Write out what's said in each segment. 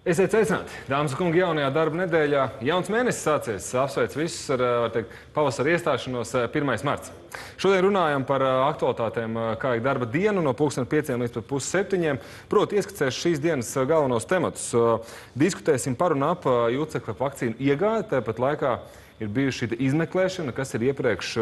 Esiet sveicināti, dāmas un kungi, jaunajā darba nedēļā. Jauns mēnesis sācies. Apsveic visus ar, var teikt, pavasara iestāšanos 1. marts. Šodien runājam par aktualitātēm kā ik darba dienu no 5:30 līdz pat 6:30. Proti, ieskicēšu šīs dienas galvenos tematus. Diskutēsim par un ap jūtcekļa vakcīnu iegādi. Tāpat laikā ir bijuši šī izmeklēšana, kas ir iepriekš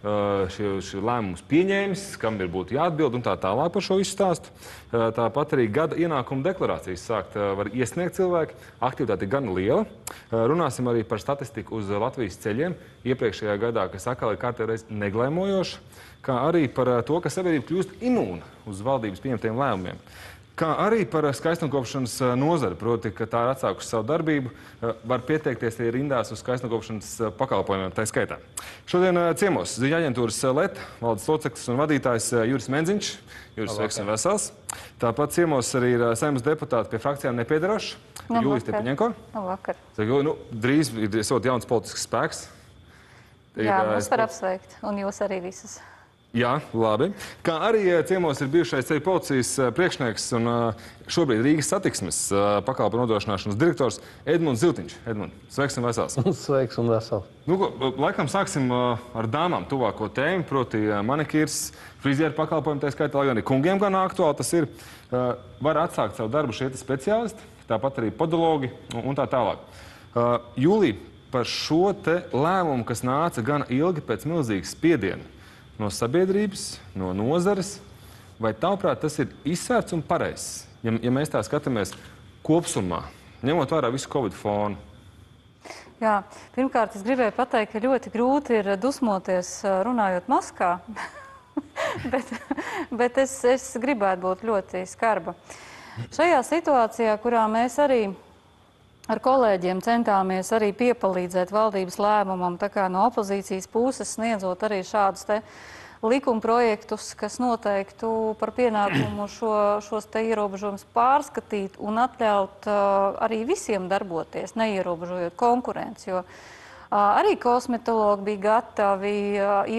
šī lēmums pieņēmis, kam ir būtu jāatbild un tā tālāk par šo visu stāstu. Tāpat arī gada ienākuma deklarācijas sākt var iesniegt cilvēki. Aktivitāte ir gan liela. Runāsim arī par statistiku uz Latvijas ceļiem iepriekšējā gadā, kas atkal ir kārtēreiz neglēmojoša, kā arī par to, ka sabiedrība kļūst imūna uz valdības pieņemtiem lēmumiem. Kā arī par skaistumkopšanas nozari, proti, ka tā ir atsākusi savu darbību, var pieteikties arī rindās uz skaistumkopšanas pakalpojumiem, tā skaitā. Šodien ciemos ziņu aģentūras LET valdes loceklis un vadītājs Juris Menziņš. Juris, sveiks un vesels. Tāpat ciemos arī ir Saeimas deputāti pie frakcijām nepiedarošs. Jūlija Stepaņenko. Labvakar. Drīz ir esot jauns politisks spēks. Jā, mums var apsveikt, un jūs arī visus. Jā, labi. Kā arī ciemos ir bijušais ceļu policijas priekšnieks un šobrīd Rīgas satiksmes pakalpojumu nodrošināšanas direktors Edmunds Ziltiņš. Edmund, sveiks un vesels. Sveiks un vesels. Laikam sāksim ar dāmām tuvāko tēmu, proti manikīrs, frizieru pakalpojumu, tā skaitā, lai arī kungiem gan aktuāli tas ir. Var atsākt savu darbu šie speciālisti, tāpat arī podologi un tā tālāk. Jūlija, par šo te lēmumu, kas nāca gan ilgi pēc milzīgas spiediena no sabiedrības, no nozares, vai tavuprāt tas ir izsvērts un pareizs, ja mēs tā skatāmies kopsumā, ņemot vērā visu Covid fonu? Jā, pirmkārt, es gribēju pateikt, ka ļoti grūti ir dusmoties runājot maskā, bet es gribētu būt ļoti skarba. Šajā situācijā, kurā mēs arī ar kolēģiem centāmies arī piepalīdzēt valdības lēmumam, tā kā no opozīcijas puses sniedzot arī šādus te likumprojektus, kas noteiktu par pienākumu šos te ierobežojumus pārskatīt un atļaut arī visiem darboties, neierobežojot konkurenci, jo arī kosmetologi bija gatavi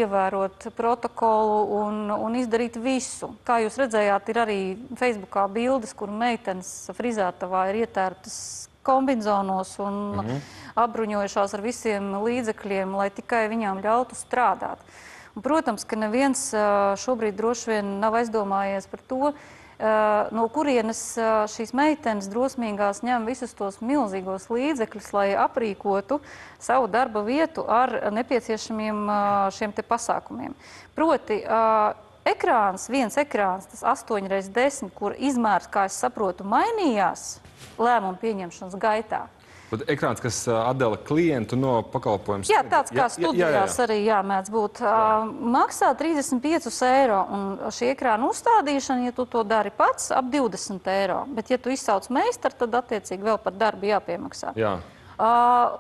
ievērot protokolu un izdarīt visu. Kā jūs redzējāt, ir arī Facebookā bildes, kur meitenes frizētavā ir ietērptas kombinzonos un apbruņojušās ar visiem līdzekļiem, lai tikai viņām ļautu strādāt. Un, protams, ka neviens šobrīd droši vien nav aizdomājies par to, no kurienes šīs meitenes drosmīgās ņem visus tos milzīgos līdzekļus, lai aprīkotu savu darba vietu ar nepieciešamiem šiem te pasākumiem. Proti, viens ekrāns, tas 8x10, kur izmērs, kā es saprotu, mainījās lēmumu pieņemšanas gaitā. Ekrāns, kas atdala klientu no pakalpojumu. Jā, tāds kā studijās arī jāmēdz būt. Maksā 35 eiro, un šī ekrāna uzstādīšana, ja tu to dari pats, ap 20 eiro. Bet, ja tu izsauc meistaru, tad attiecīgi vēl par darbu jāpiemaksā. Jā.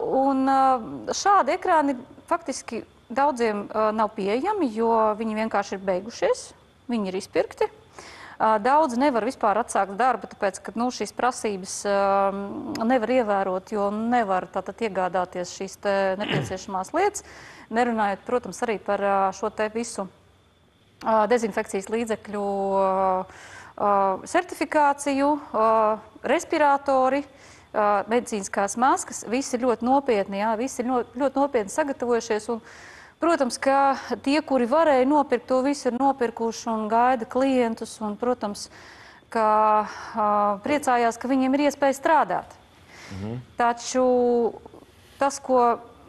Un šādi ekrāni faktiski daudziem nav pieejami, jo viņi vienkārši ir beigušies, viņi ir izpirkti. Daudz nevar vispār atsākt darbu, tāpēc, ka šīs prasības nevar ievērot, jo nevar tātad iegādāties šīs te nepieciešamās lietas. Nerunājot, protams, arī par šo te visu dezinfekcijas līdzekļu certifikāciju, respiratori, medicīniskās maskas. Visi ir ļoti nopietni, visi ir ļoti nopietni sagatavojušies. Un, protams, ka tie, kuri varēja nopirkt, to visu ir nopirkuši un gaida klientus. Un, protams, ka priecājās, ka viņiem ir iespēja strādāt. Taču tas, ko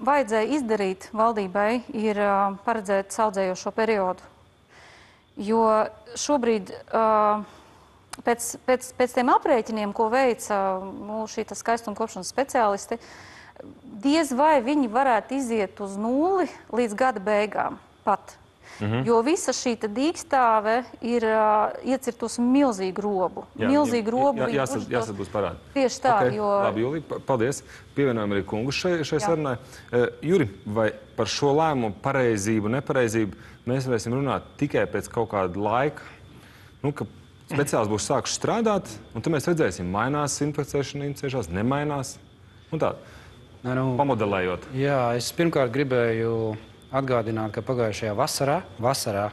vajadzēja izdarīt valdībai, ir paredzēt saudzējošo periodu. Jo šobrīd pēc tiem aprēķiniem, ko veica šī skaistumkopšanas speciālisti, diez vai viņi varētu iziet uz nulli līdz gada beigām pat. Jo visa šī dīkstāve ir iecirtusi milzīgu robu. Milzīgu robu. Jāsat būs parādi. Tieši tā, jo... Labi, Jūlija, paldies. Pievienojam arī kungu šai sarunai. Juri, vai par šo lēmumu pareizību, nepareizību mēs varēsim runāt tikai pēc kaut kāda laika? Ka speciāls būs sākuši strādāt, un tad mēs redzēsim, mainās inficēšana, inficēšanās, nemainās. Un tā. Pamodelējot. Jā, es pirmkārt gribēju atgādināt, ka pagājušajā vasarā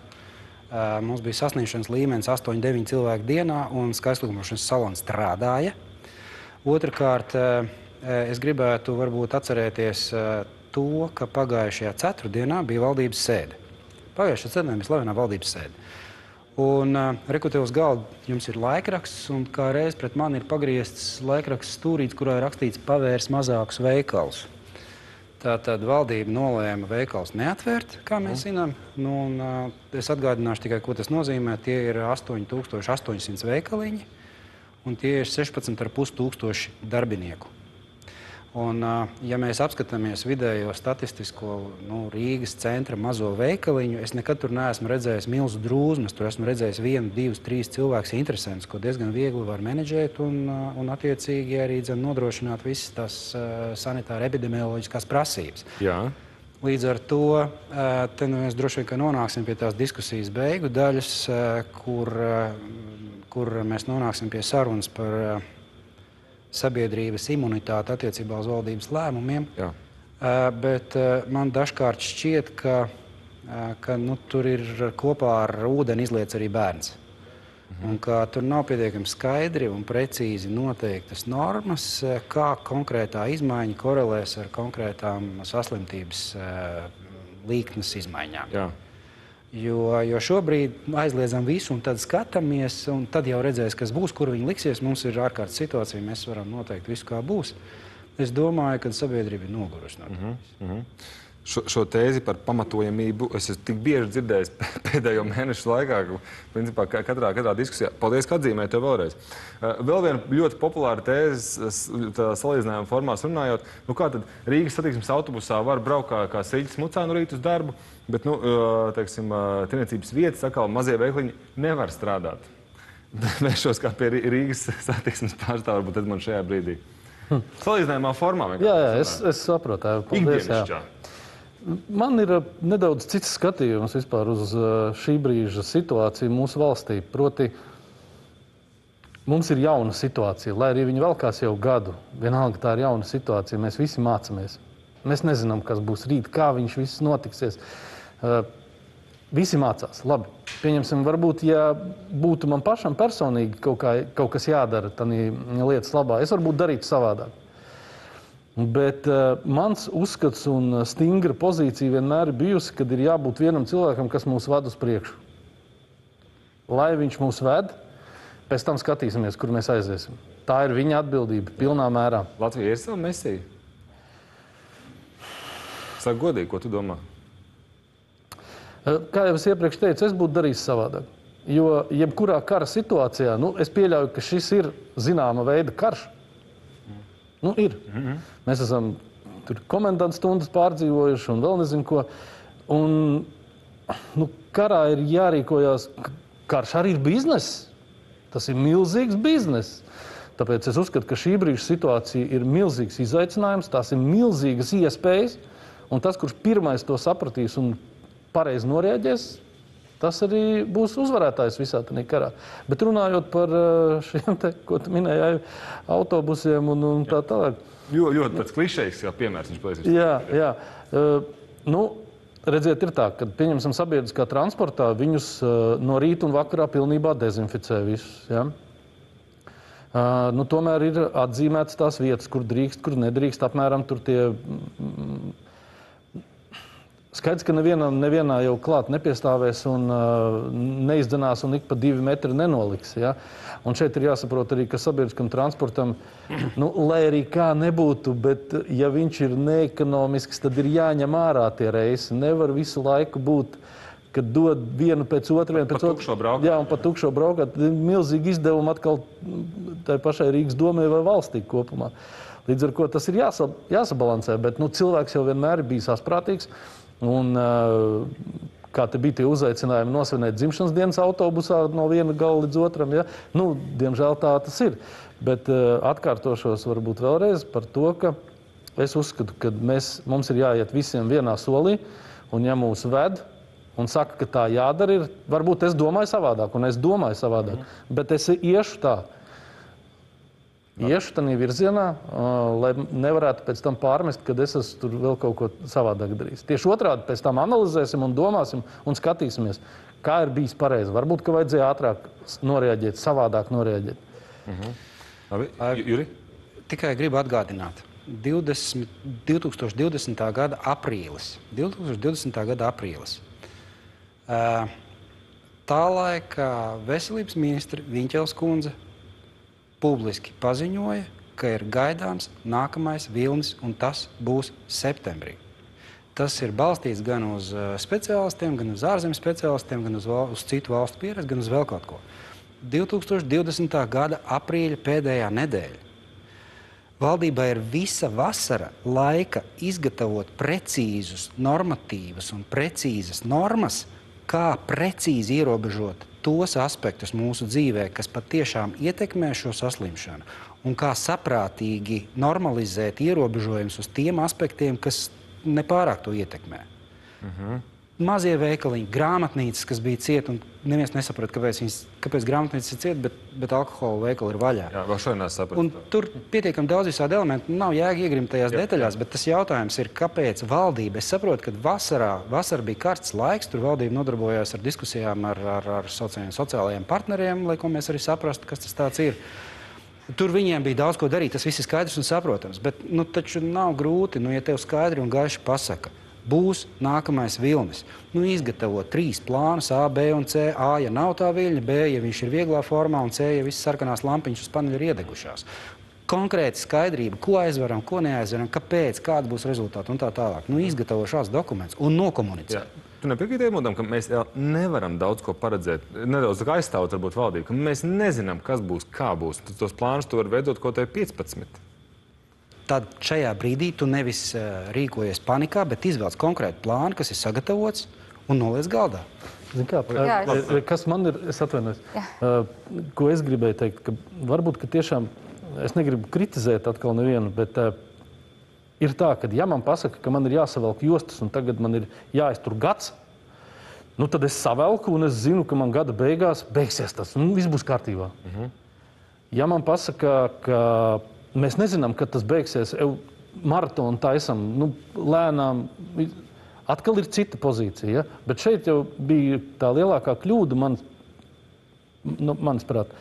mums bija sasniegšanas līmenis 8-9 cilvēku dienā un skaistumkopšanas salons strādāja. Otrakārt, es gribētu varbūt atcerēties to, ka pagājušajā ceturtdienā bija valdības sēde. Pagājušajā ceturtdienā bija slavenā valdības sēde. Un reku te uz galda jums ir laikraksts, un kā reiz pret mani ir pagriezts laikraksts stūrīts, kurā ir rakstīts pavērs mazākus veikalus. Tātad valdība nolēma veikals neatvērt, kā mēs zinām. Es atgādināšu tikai, ko tas nozīmē. Tie ir 8800 veikaliņi, un tie ir 16,5 tūkstoši darbinieku. Un, ja mēs apskatāmies vidējo statistisko Rīgas centra mazo veikaliņu, es nekad tur neesmu redzējis milzu drūzmas. Tur esmu redzējis 1, 2, 3 cilvēkus interesantus, ko diezgan viegli var menedžēt un attiecīgi arī nodrošināt visas tās sanitāra epidemioloģiskās prasības. Jā. Līdz ar to te mēs droši vien nonāksim pie tās diskusijas beigu daļas, kur mēs nonāksim pie sarunas par sabiedrības imunitāti attiecībā uz valdības lēmumiem. Jā. Bet man dažkārt šķiet, ka tur ir kopā ar ūdeni izliets arī bērns. Un ka tur nav pietiekami skaidri un precīzi noteiktas normas, kā konkrētā izmaiņa korelēs ar konkrētām saslimtības līknes izmaiņām. Jā. Jo šobrīd aizliedzam visu un tad skatāmies, un tad jau redzēs, kas būs, kur viņi liksies. Mums ir ārkārtas situācija, mēs varam noteikt visu, kā būs. Es domāju, ka sabiedrība ir nogurusi no tā. Šo tēzi par pamatojamību es esmu tik bieži dzirdējis pēdējo mēnešu laikā, ka principā katrā diskusijā. Paldies, ka atzīmēji to vēlreiz. Vēl viena ļoti populāra tēze, salīdzinājuma formās runājot, kā tad Rīgas satiksmes autobusā var braukt kā siļķis mucā no rīta uz darbu, bet, tirniecības vietas, atkal mazie veikliņi nevar strādāt. Vēršos kā pie Rīgas satiksmes pārstāvja, varbūt Edmunds šajā brīdī. Salīdzinājumā formā. Jā, es saprotu. Ikdienišķā. Man ir nedaudz cits skatījums vispār uz šī brīža situāciju mūsu valstī. Proti, mums ir jauna situācija, lai arī viņa velkās jau gadu. Vienalga tā ir jauna situācija, mēs visi mācamies. Mēs nezinām, kas būs rīt, kā viņš viss notiksies. Visi mācās. Labi, pieņemsim, varbūt, ja būtu man pašam personīgi kaut kas jādara tādā lietas labā, es varbūt darītu savādāk. Bet mans uzskats un stingra pozīcija vienmēr ir bijusi, kad ir jābūt vienam cilvēkam, kas mūs ved uz priekšu. Lai viņš mūs ved, pēc tam skatīsimies, kur mēs aiziesim. Tā ir viņa atbildība pilnā mērā. Latvija ir sava mesija? Saka godīgi, ko tu domā? Kā jau es iepriekš teicu, es būtu darījis savādāk. Jo jebkurā kara situācijā, es pieļauju, ka šis ir zināma veida karš. Ir. Mēs esam tur komendanta stundas pārdzīvojuši un vēl nezinu ko. Un, karā ir jārīkojās. Karš arī ir bizness. Tas ir milzīgs bizness. Tāpēc es uzskatu, ka šī brīža situācija ir milzīgs izaicinājums, tās ir milzīgas iespējas, un tas, kurš pirmais to sapratīs un pareizi noreaģēs, tas arī būs uzvarētājs visā tajā karā. Bet runājot par šiem te, ko tu minēji, autobusiem un tā tālāk. Ļoti tāds klišejs piemērs viņš paliek. Jā. Redziet, ir tā, ka pieņemsim sabiedriskā transportā, viņus no rīta un vakarā pilnībā dezinficē visus. Ja? Tomēr ir atzīmētas tās vietas, kur drīkst, kur nedrīkst, apmēram tur tie... Skaidrs, ka nevienā jau klāt nepiestāvēs un neizdzenās un ik pa 2 metri nenoliks. Ja? Un šeit ir jāsaprot arī, ka sabiedriskam transportam, lai arī kā nebūtu, bet ja viņš ir neekonomisks, tad ir jāņem ārā tie reisi. Nevar visu laiku būt, kad dod vienu pēc otru, tukšo braukāt. Jā, un pa tukšo braukāt. Milzīgi izdevumi atkal tai pašai Rīgas domai vai valstī kopumā. Līdz ar ko tas ir jāsabalansē, bet cilvēks jau vienmēr ir bijis asprātīgs. Un, kā te bija tie uzaicinājumi nosvinēt dzimšanas dienas autobusā no viena gala līdz otram, ja? Diemžēl tā tas ir. Bet atkārtošos varbūt vēlreiz par to, ka es uzskatu, ka mums ir jāiet visiem vienā solī, un ja mūs ved un saka, ka tā jādara ir, varbūt es domāju savādāk, un es domāju savādāk, bet es iešu tā. Iešu tādā virzienā, lai nevarētu pēc tam pārmest, kad es esmu tur vēl kaut ko savādāk darījis. Tieši otrādi pēc tam analizēsim un domāsim un skatīsimies, kā ir bijis pareizi. Varbūt, ka vajadzēja ātrāk noreaģēt, savādāk noreaģēt. Labi, Juri? Tikai gribu atgādināt. 2020. gada aprīlis. 2020. gada aprīlis. Tā laika veselības ministra Viņķels kundze publiski paziņoja, ka ir gaidāms nākamais vilnis, un tas būs septembrī. Tas ir balstīts gan uz speciālistiem, gan uz ārzemju speciālistiem, gan uz citu valstu pieredzi, gan uz vēl kaut ko. 2020. gada aprīļa pēdējā nedēļa. Valdībai ir visa vasara laika izgatavot precīzus normatīvus un precīzas normas, kā precīzi ierobežot tos aspektus mūsu dzīvē, kas patiešām ietekmē šo saslimšanu, un kā saprātīgi normalizēt ierobežojumus uz tiem aspektiem, kas nepārāk to ietekmē. Mazie veikaliņi, grāmatnīcas, kas bija cieta, un neviens nesaprot, kāpēc grāmatnīcas ir cieta, bet alkohola veikali ir vaļā. Jā, vēl šodien nesapratu. Un tur pietiekami daudz visādi elementi, nav jēga iegrimt tajās detaļās, bet tas jautājums ir, kāpēc valdība, es saprotu, ka vasara bija karsts laiks, tur valdība nodarbojās ar diskusijām ar sociālajiem partneriem, lai ko mēs arī saprastu, kas tas tāds ir. Tur viņiem bija daudz ko darīt, tas viss ir skaidrs un saprotams, bet taču nav grūti, ja tev skaidri un gaiši pasaka, būs nākamais vilnis. Izgatavo 3 plānus, A, B un C. A, ja nav tā viļņa, B, ja viņš ir vieglā formā, un C, ja visas sarkanās lampiņas uz paneļa ir iedegušās. Konkrēti skaidrība, ko aizvaram, ko neaizvaram, kāpēc, kāda būs rezultāti un tā tālāk. Izgatavo šāds dokuments un nokomunicē. Tu nepiekrīti Eimundam, ka mēs nevaram daudz ko paredzēt, nedaudz aizstāvot varbūt valdību, ka mēs nezinām, kas būs, kā būs. Tad tos plānus tu vari veidot kaut vai 15. Tad šajā brīdī tu nevis rīkojies panikā, bet izvēlies konkrētu plānu, kas ir sagatavots un noliec galdā. Kas man ir, es atvainojos, ko es gribēju teikt, ka varbūt, ka tiešām, es negribu kritizēt atkal nevienu, bet ir tā, ka ja man pasaka, ka man ir jāsavelk jostas un tagad man ir jāiztur gads, tad es savelku un es zinu, ka man gada beigās beigsies tas, viss būs kārtībā. Ja man pasaka, ka mēs nezinām, kad tas beigsies, maratonu taisam, lēnām, atkal ir cita pozīcija, ja? Bet šeit jau bija tā lielākā kļūda, manis prāt,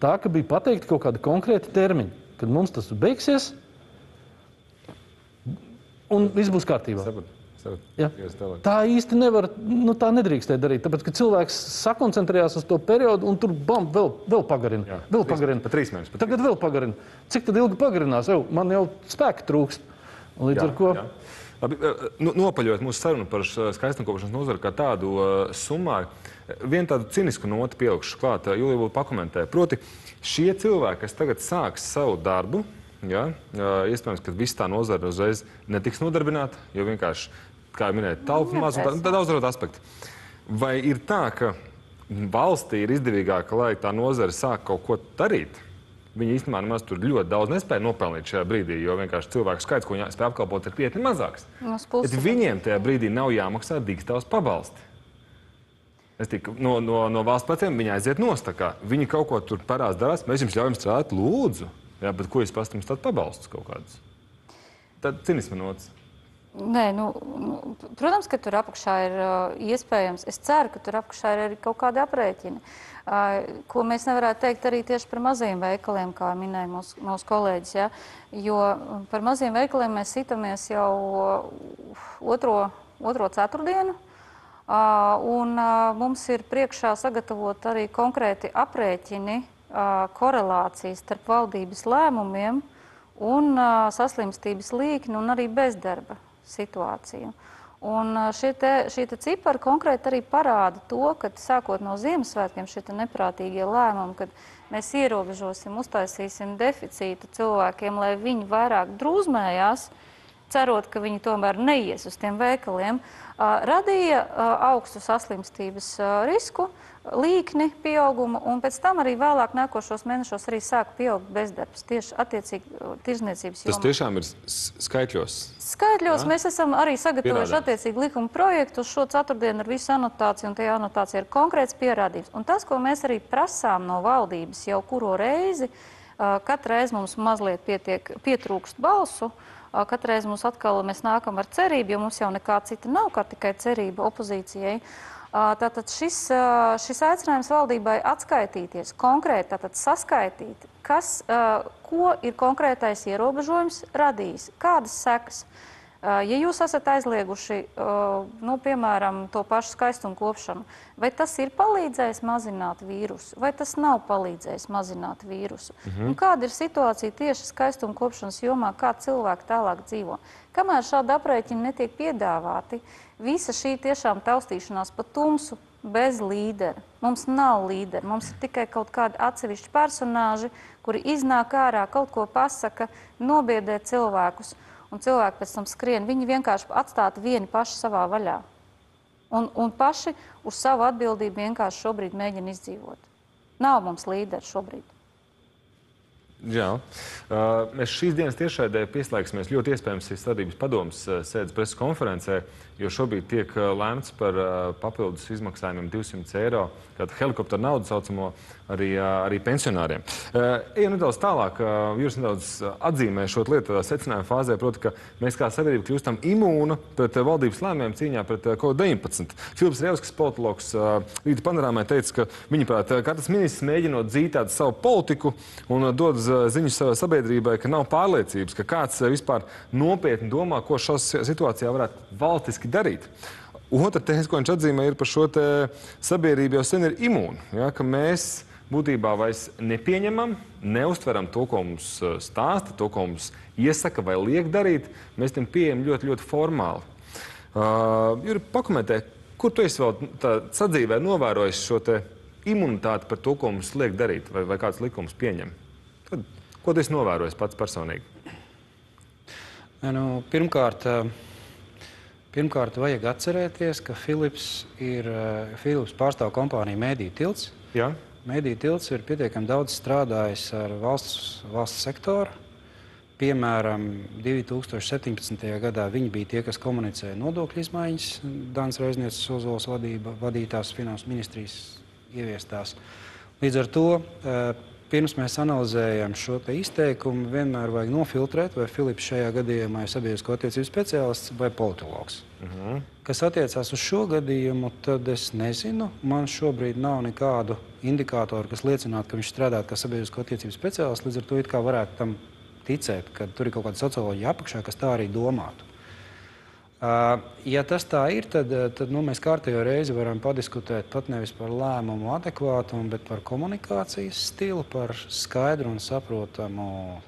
tā, ka bija pateikti kaut kādi konkrēti termiņi, kad mums tas beigsies, un viss būs kārtībā. Ja? Tā īsti nevar, tā nedrīkstēja darīt, tāpēc, ka cilvēks sakoncentrējās uz to periodu un tur vēl pagarina. Vēl pagarina. Pa 3 mēnešus. Tagad vēl pagarina. Cik tad ilgi pagarinās? Man jau spēka trūkst. Un līdz ar ko... Labi, nopaļot mūsu sarunu par skaistumkopošanas nozari kā tādu summāru, vienu tādu cinisku notu pielikšu klāt, Julija būtu pakomentē. Proti, šie cilvēki, kas tagad sāks savu darbu, iespējams, ka viss tā nozara uzreiz netiks nodarbināta, jo vienkārši, kā minēja, taupumās un tā daudz aspektu. Vai ir tā, ka valstī ir izdevīgāka, lai tā nozara sāk kaut ko darīt? Viņi īstenībā nemaz tur ļoti daudz nespēja nopelnīt šajā brīdī, jo vienkārši cilvēku skaits, ko viņi spēj apkalpot, ir krietni mazāks. Bet viņiem tajā brīdī nav jāmaksā digitāls pabalsti. No valsts pleciem viņi aiziet nost, tā kā viņi kaut ko tur parās darās, mēs jums ļaujam strādāt, lūdzu. Jā, bet ko jūs pastāstāt tādu pabalstus kaut kādus? Tad cinisma nots. Nē, protams, ka tur apakšā ir iespējams. Es ceru, ka tur apakšā ir arī kaut kādi aprēķini, ko mēs nevarētu teikt arī tieši par mazajiem veikaliem, kā minēja mūsu kolēģis. Ja? Jo par mazajiem veikaliem mēs sitamies jau otro ceturtdienu, un mums ir priekšā sagatavot arī konkrēti aprēķini, korelācijas starp valdības lēmumiem un saslimstības līkni un arī bezdarba situāciju. Un šie cipari konkrēti arī parāda to, ka sākot no Ziemassvētkiem šie neprātīgie lēmumi, kad mēs ierobežosim, uztaisīsim deficītu cilvēkiem, lai viņi vairāk drūzmējās, cerot, ka viņi tomēr neies uz tiem veikaliem, radīja augstu saslimstības risku, līkni pieaugumu, un pēc tam arī vēlāk nākošos mēnešos arī sāk pieaugt bezdarbs tieši attiecīgi tirzniecības jomā. Tas tiešām ir skaitļos? Skaitļos mēs esam arī sagatavojuši attiecīgi likuma projektu uz šo ceturtdienu ar visu anotāciju, un tajā anotācija ir konkrēts pierādījums. Un tas, ko mēs arī prasām no valdības jau kuro reizi, katru reizi mums mazliet pietrūkst balsu, katru reizi mums atkal mēs nākam ar cerību, jo mums jau nekā cita nav, kā tikai cerība opozīcijai. Tātad šis aicinājums valdībai atskaitīties, konkrēti tātad saskaitīt, ko ir konkrētais ierobežojums radījis, kādas sekas. Ja jūs esat aizlieguši, piemēram, to pašu skaistumu kopšanu, vai tas ir palīdzējis mazināt vīrusu, vai tas nav palīdzējis mazināt vīrusu? Un kāda ir situācija tieši skaistumu kopšanas jomā, kā cilvēki tālāk dzīvo? Kamēr šādi aprēķini netiek piedāvāti, visa šī tiešām taustīšanās pa tumsu bez līdera. Mums nav līderi, mums ir tikai kaut kādi atsevišķi personāži, kuri iznāk ārā, kaut ko pasaka, nobiedē cilvēkus. Un cilvēki pēc tam skrien, viņi vienkārši atstāti vieni paši savā vaļā. Un paši uz savu atbildību vienkārši šobrīd mēģina izdzīvot. Nav mums līderi šobrīd. Jā. Mēs šīs dienas tiešraidē pieslēgsimies ļoti iespējams Sadarbības padomes sēdes preses konferencē, jo šobrīd tiek lēmts par papildus izmaksājumiem 200 eiro, kādu helikopteru naudu saucamo arī pensionāriem. Ejam nedaudz tālāk, jūs nedaudz atzīmēšot lietu tādā secinājuma fāzē, proti, ka mēs kā sabiedrība kļūstam imūna pret valdības lēmumiem cīņā pret COVID-19. Filips Revskis, politologs, Rīta panorāmai teica, ka viņaprāt, katrs ministrs mēģinot dzīt tādu savu politiku un dod ziņu savai sabiedrībai, ka nav pārliecības, ka kāds vispār nopietni domā, ko šajā situācijā varētu valstiski darīt. Otra tēze, ko viņš atzīmē, ir par šo te sabiedrību jau sen ir imūna, ja, ka mēs būtībā vairs nepieņemam, neuztveram to, ko mums stāsta, to, ko mums iesaka vai liek darīt, mēs tam pieejam ļoti, ļoti formāli. Juri, pakomentē, kur tu esi vēl sadzīvē novērojis šo te imunitāti par to, ko mums liek darīt, vai kāds likums pieņem? Tad, ko tu esi novērojis pats personīgi? Pirmkārt, vajag atcerēties, ka Filips pārstāv kompāniju Mēdīju tilts. Jā. Mēdīju tilts ir pietiekami daudz strādājis ar valsts sektoru. Piemēram, 2017. gadā viņi bija tie, kas komunicēja nodokļu izmaiņas, Dānis Reiznieces Ozols vadītās finanses ministrijas ieviestās. Līdz ar to, pirms mēs analizējam šo te izteikumu, vienmēr vajag nofiltrēt, vai Filips šajā gadījumā ir sabiedrisko attiecību speciālists vai politologs. Kas attiecās uz šo gadījumu, tad es nezinu. Man šobrīd nav nekādu indikātoru, kas liecinātu, ka viņš strādātu kā sabiedrisko attiecību speciālists. Līdz ar to it kā varētu tam ticēt, ka tur ir kaut kāda socioloģija apakšā, kas tā arī domātu. Ja tas tā ir, tad mēs kārtējo reizi varam padiskutēt pat nevis par lēmumu adekvātumu, bet par komunikācijas stilu, par skaidru un saprotamu,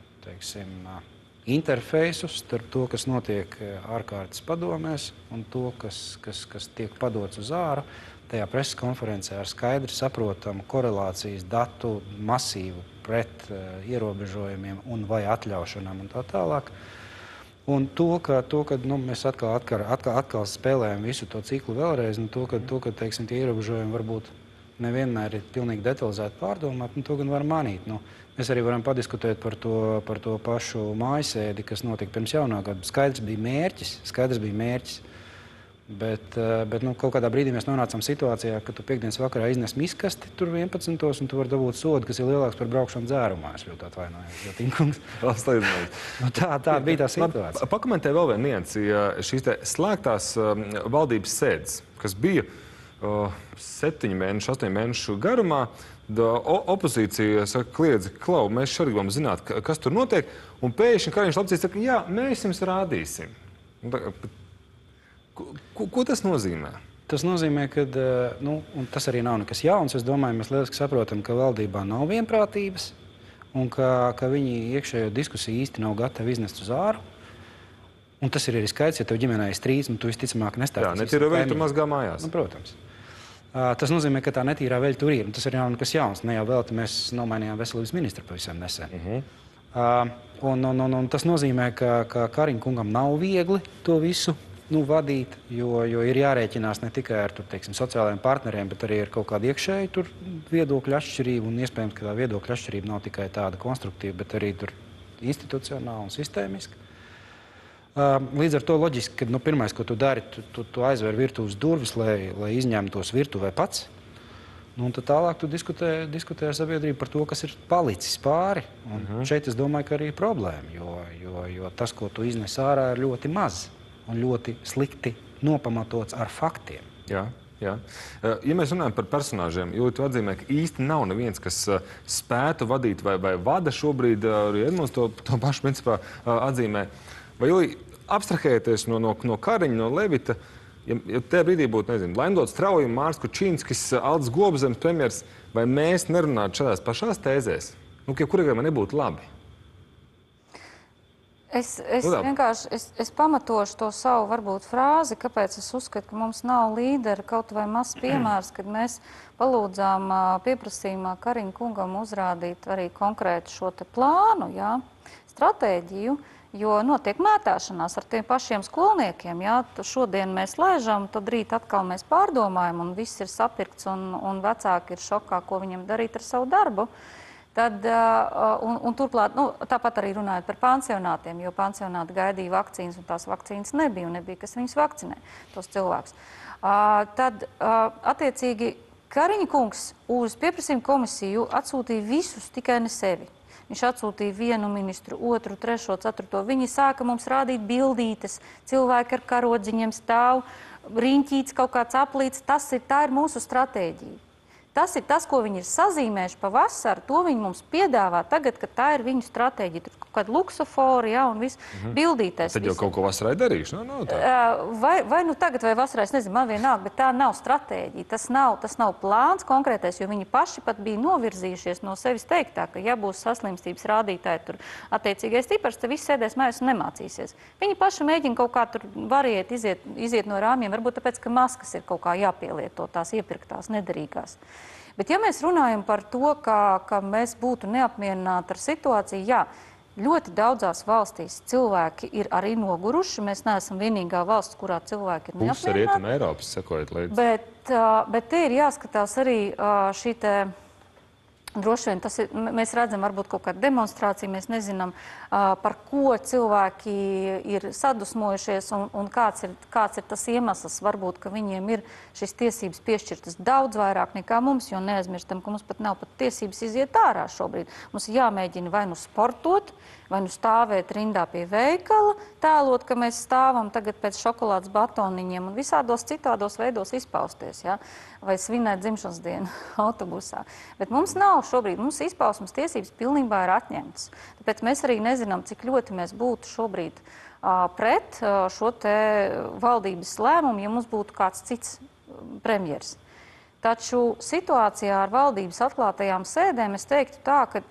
interfeisu starp to, kas notiek ārkārtas padomēs un to, kas tiek padots uz āru. Tajā preses konferencē ar skaidri saprotamu korelācijas datu masīvu pret ierobežojumiem un vai atļaušanām un tā tālāk. Un to, ka mēs atkal spēlējam visu to ciklu vēlreiz, un to, ka tie ierobežojumi varbūt nevienmēr ir pilnīgi detalizēti pārdomāti, to gan var manīt. Mēs arī varam padiskutēt par to pašu mājasēdi, kas notika pirms jaunā gada. Skaidrs bija mērķis, bet kaut kādā brīdī mēs nonācām situācijā, ka tu piekdienas vakarā iznes miskasti tur 11. un tu vari dabūt sodu, kas ir lielāks par braukšanu dzērumā. Es ļoti atvainojos. Tā bija tā situācija. Pakomentē vēl vienu niansi. Šīs slēgtās valdības sēdes, kas bija 7 mēnešu, 8 mēnešu garumā, opozīcija saka, kliedzi, Klau, mēs šeit gribam zināt, kas tur notiek, un pēkšņi Kariņš Lapcīs saka, jā, mēs jums rādīsim. Ko tas nozīmē? Tas nozīmē, ka un tas arī nav nekas jauns. Es domāju, mēs lieliski saprotam, ka valdībā nav vienprātības un ka viņi iekšējo diskusiju īsti nav gatavi iznest uz āru. Un tas ir arī skaidrs, ja tev ģimenē ir strīds, un tu visticamāk nestāstīsi. Jā, netīra veļa tur mazgā mājās. Protams. Tas nozīmē, ka tā netīrā veļa tur ir, un tas ir jau nekas jauns. Ne jau vēl mēs nomainījām veselības ministru pavisam nesen. Un tas nozīmē, ka Kariņa kungam nav viegli to visu vadīt, jo ir jārēķinās ne tikai ar sociālajiem partneriem, bet arī ar kaut kādu iekšēju viedokļu atšķirību, un iespējams, ka tā viedokļu atšķirība nav tikai tāda konstruktīva, bet arī institucionāla un sistēmiska. Līdz ar to loģiski, ka pirmais, ko tu dari, tu aizver virtuves durvis, lai izņemtos virtuvē pats. Un tad tālāk tu diskutē ar sabiedrību par to, kas ir palicis pāri. Un šeit es domāju, ka arī ir problēma, jo tas, ko tu iznes ārā, ir ļoti maz un ļoti slikti nopamatots ar faktiem. Jā. Jā. Ja mēs runājam par personāžiem, jo tu atzīmē, ka īsti nav neviens, kas spētu vadīt vai vada šobrīd, arī Edmunds to pašu principā atzīmē. Vai Julija, abstrahēties no Kariņa, no Levita, ja tajā brīdī būtu, nezinu, Laimdots Strauji, Mārs Kučīnskis, Aldis Gobzems, premjers, vai mēs nerunātu šādās pašās tēzēs? Nu, kura gadījumā nebūtu labi? Es vienkārši pamatošu to savu varbūt frāzi, kāpēc es uzskatu, ka mums nav līdera, kaut vai mazs piemērs, kad mēs palūdzām pieprasījumā Kariņa kungam uzrādīt arī konkrētu šo te plānu, jā, stratēģiju, jo notiek mētāšanās ar tiem pašiem skolniekiem, jā, šodien mēs laižam, tad rīt atkal mēs pārdomājam un viss ir sapirkts un vecāki ir šokā, ko viņam darīt ar savu darbu. Tad, un turklāt, tāpat arī runājot par pansionātiem, jo pansionāti gaidīja vakcīnas, un tās vakcīnas nebija, un nebija, kas viņus vakcinē, tos cilvēkus. Tad, attiecīgi, Kariņa kungs uz pieprasījumu komisiju atsūtīja visus, tikai ne sevi. Viņš atsūtīja vienu ministru, otru, trešo, ceturto. Viņi sāka mums rādīt bildītes, cilvēki ar karodziņiem stāv, riņķīts, kaut kāds aplīts. Tā ir mūsu stratēģija. Tas ir tas, ko viņi ir sazīmējuši pa vasaru, to viņi mums piedāvā tagad, kad tā ir viņu stratēģija. Tur kaut kāda luksofori, jā, un viss bildītēs. Tad jau kaut ko vasarai darīšu, nav tā? Vai nu tagad vai vasarā, es nezinu, man vienalga, bet tā nav stratēģija. Tas nav plāns konkrētais, jo viņi paši pat bija novirzījušies no sevis teiktā, ka ja būs saslimstības rādītāji, tur attiecīgais tipars, tad viss sēdēs mājās un nemācīsies. Viņi paši mēģina kaut kā tur variet, iziet no rāmjiem, varbūt tāpēc, ka maskas ir kaut kā jāpielieto, tās iepirktās, nederīgās. Bet ja mēs runājam par to, ka mēs būtu neapmierināti ar situāciju, jā, ļoti daudzās valstīs cilvēki ir arī noguruši. Mēs neesam vienīgā valsts, kurā cilvēki ir neapmierināti. Puse Rietuma Eiropas sekojot līdzi. Bet te ir jāskatās arī šī te... Droši vien tas ir, mēs redzam varbūt kaut kādu demonstrāciju, mēs nezinām, par ko cilvēki ir sadusmojušies un kāds ir tas iemesls. Varbūt, ka viņiem ir šīs tiesības piešķirtas daudz vairāk nekā mums, jo neaizmirstam, ka mums pat nav pat tiesības iziet ārā šobrīd. Mums jāmēģina vai nu sportot, vai nu stāvēt rindā pie veikala, tēlot, ka mēs stāvam tagad pēc šokolādes batoniņiem un visādos citādos veidos izpausties, ja? Vai svinēt dzimšanas dienu autobusā. Bet mums nav šobrīd, mums izpausmas tiesības pilnībā ir atņemtas. Tāpēc mēs arī nezinām, cik ļoti mēs būtu šobrīd pret šo te valdības lēmumu, ja mums būtu kāds cits premjers. Taču situācijā ar valdības atklātajām sēdēm es teiktu tā, ka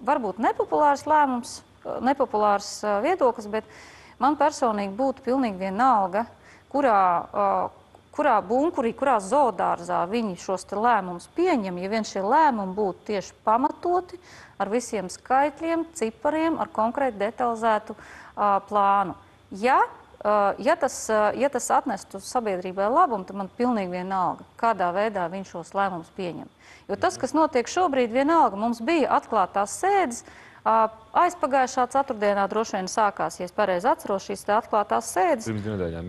varbūt nepopulārs lēmums, nepopulārs viedoklis, bet man personīgi būtu pilnīgi vienalga, kurā bunkurī, kurā zoodārzā viņi šos te lēmumus pieņem, ja vien šie lēmumi būtu tieši pamatoti ar visiem skaitļiem, cipariem, ar konkrēti detalizētu plānu. Ja tas atnestu sabiedrībai labumu, tad man pilnīgi vienalga, kādā veidā viņš šos lēmumus pieņem. Jo tas, kas notiek šobrīd, vienalga, mums bija atklātās sēdes, aizpagājušā ceturtdienā droši vien sākās, ja es pareizi atceros, šīs atklātās sēdes.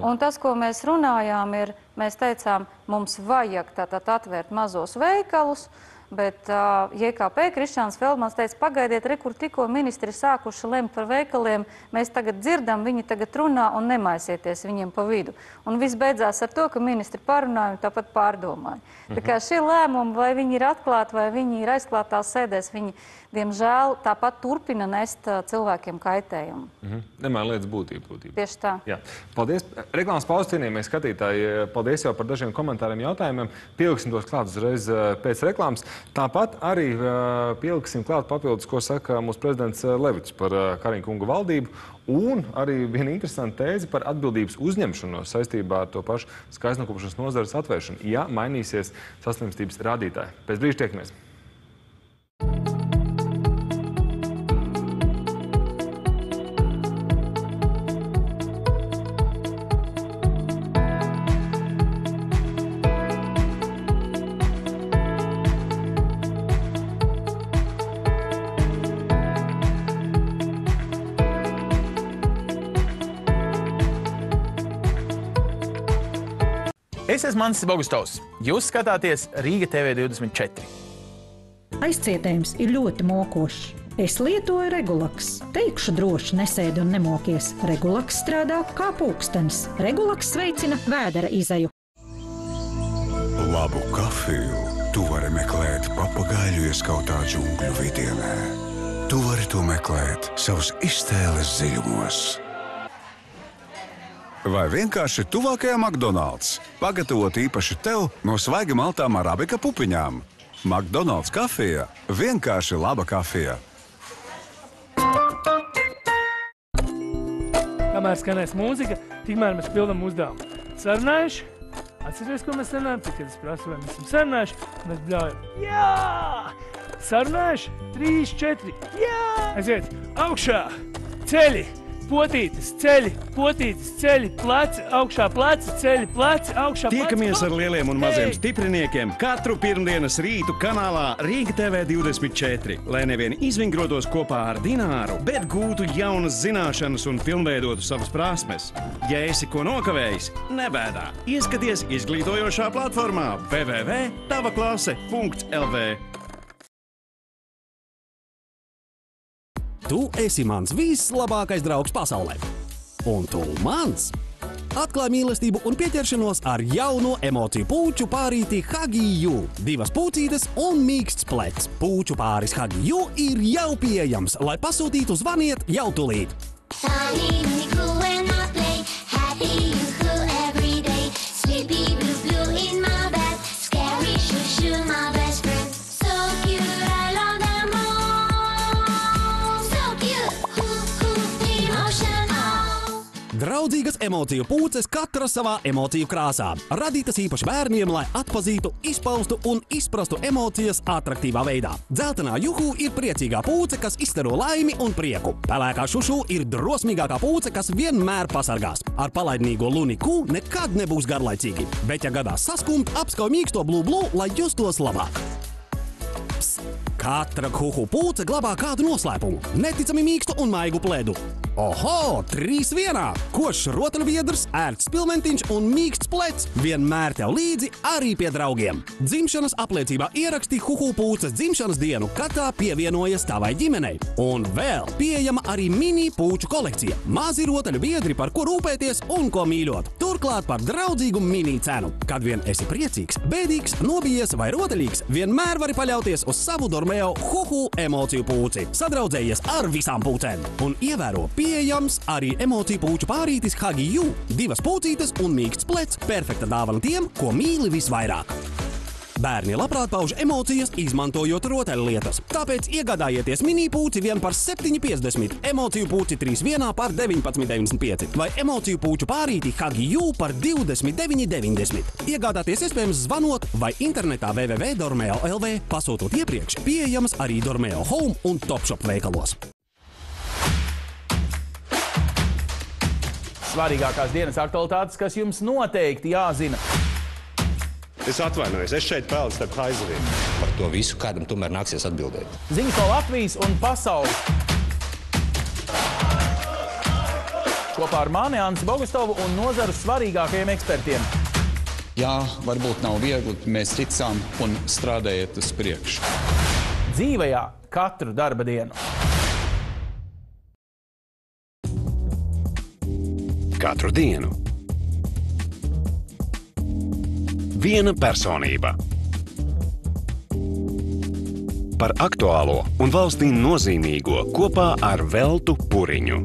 Un tas, ko mēs runājām, ir, mēs teicām, mums vajag tātad atvērt mazos veikalus, bet JKP Krišāns Feldmans teica, pagaidiet, kur tikko ministri sākuši lemt par veikaliem, mēs tagad dzirdam, viņi tagad runā un nemaisieties viņiem pa vidu. Un viss beidzās ar to, ka ministri parunāja un tāpat pārdomāja. Tā kā šie lēmumi, vai viņi ir atklāti, vai viņi ir aizklātās sēdēs, viņi, diemžēl, tāpat turpina nest cilvēkiem kaitējumu. Nemēr lietas būtību. Tieši tā. Jā. Paldies. Reklāmas pauzes cienījamie skatītāji. Paldies jau par dažiem komentāriem, jautājumiem. Pieliksim tos klāt uzreiz pēc reklāmas. Tāpat arī pieliksim klāt papildus, ko saka mūsu prezidents Levits par Kariņa kunga valdību. Un arī viena interesanta tēze par atbildības uzņemšanos saistībā ar to pašu skaistnokopšanas nozares atvēršanu, ja mainīsies saslimstības rādītāji. Pēc brīža tiekamies. Es esmu Mansis Bogustovs. Jūs skatāties Rīga TV 24. Aizcietējums ir ļoti mokošs. Es lietoju Regulaks. Teikšu droši, nesēdi un nemokies. Regulaks strādā kā pulkstenis. Regulaks veicina vēdera izeju. Labu kafiju tu vari meklēt papagaiļu ieskautā džungļu vidienē. Tu vari to meklēt savas iztēles dziļumos. Vai vienkārši tuvākajā McDonald's, pagatavot īpaši tev no svaigi maltām arabika pupiņām. McDonald's kafija – vienkārši laba kafija. Kamēr skanēs mūzika, tikmēr mēs pildam uzdevumu. Sarunājuši? Atceries, ko mēs sarunājam? Tad, kad es prasu, vai mēs esam sarunājuši, mēs bļaujam. Jā! Sarunājuši? 3, 4. Jā! Aiziet! Augšā! Ceļi! Potītes, ceļi, potītes, ceļi, pleci, augšā pleci, ceļi, pleci, augšā pleci. Tiekamies ar lieliem un maziem stipriniekiem katru pirmdienas rītu kanālā Rīga TV 24, lai nevien izvingrotos kopā ar Dināru, bet gūtu jaunas zināšanas un pilnveidotu savas prasmes. Ja esi ko nokavējis, nebēdā. Ieskaties izglītojošā platformā www.tavaklase.lv. Tu esi mans vislabākais draugs pasaulē. Un tu mans. Atklāj mīlestību un pieķeršanos ar jauno emociju pūču pārīti Hagiju. 2 pūcītes un mīksts plecs. Pūču pāris Hagiju ir jau pieejams, lai pasūtītu zvaniet jau tulīt. Draudzīgas emociju pūces katra savā emociju krāsā. Radītas īpaši bērniem, lai atpazītu, izpaustu un izprastu emocijas atraktīvā veidā. Dzeltenā juhu ir priecīgā pūce, kas izstaro laimi un prieku. Pelēkā šušu ir drosmīgākā pūce, kas vienmēr pasargās. Ar palaidnīgo luniku nekad nebūs garlaicīgi. Bet ja gadās saskumt, apskauj mīksto blū, lai justos labāk. Psst! Katra huhu pūce glabā kādu noslēpumu. Neticami mīkstu un maigu plēdu. Oho! 3 vienā! Košs rotaļbiedrs, ērts spilmentiņš un mīksts plecs vienmēr tev līdzi arī pie draugiem. Dzimšanas apliecībā ieraksti huhu pūces dzimšanas dienu, kad tā pievienojas tavai ģimenei. Un vēl pieejama arī mini pūču kolekcija. Mazi rotaļbiedri, par ko rūpēties un ko mīļot. Turklāt par draudzīgu mini cenu. Kad vien esi priecīgs, bēdīgs, nobijies vai rotaļīgs, vienmēr vari paļauties uz savu Dormeo huhu emociju pūci. Sadraudzējies ar visām pūcēm. Un ievēro pieejams arī emociju pūču pārītis Hagiju. 2 pūcītes un mīksts plecs. Perfekta dāvana tiem, ko mīli visvairāk. Bērni labprāt pauž emocijas, izmantojot rotaļlietas. Tāpēc iegādājieties mini pūci vien par 7,50, emociju pūci 3 vienā par 19,95 vai emociju pūču pārīti Hagiju par 29,90. Iegādāties iespējams zvanot vai internetā www.dormeo.lv. Pasūtot iepriekš, pieejams arī Dormeo Home un Topshop veikalos. Svarīgākās dienas aktualitātes, kas jums noteikti jāzina. Es atvainojos, es šeit pelnu starp haizaviem. Par to visu kādam tomēr nāksies atbildēt. Ziņas no Latvijas un pasaules. Kopā ar mani Ansi Bogustovu un nozaru svarīgākajiem ekspertiem. Jā, varbūt nav viegli, mēs ticām un strādājiet uz priekšu. Dzīvajā katru darba dienu. Katru dienu. Viena personība. Par aktuālo un valstī nozīmīgo kopā ar Veltu Puriņu.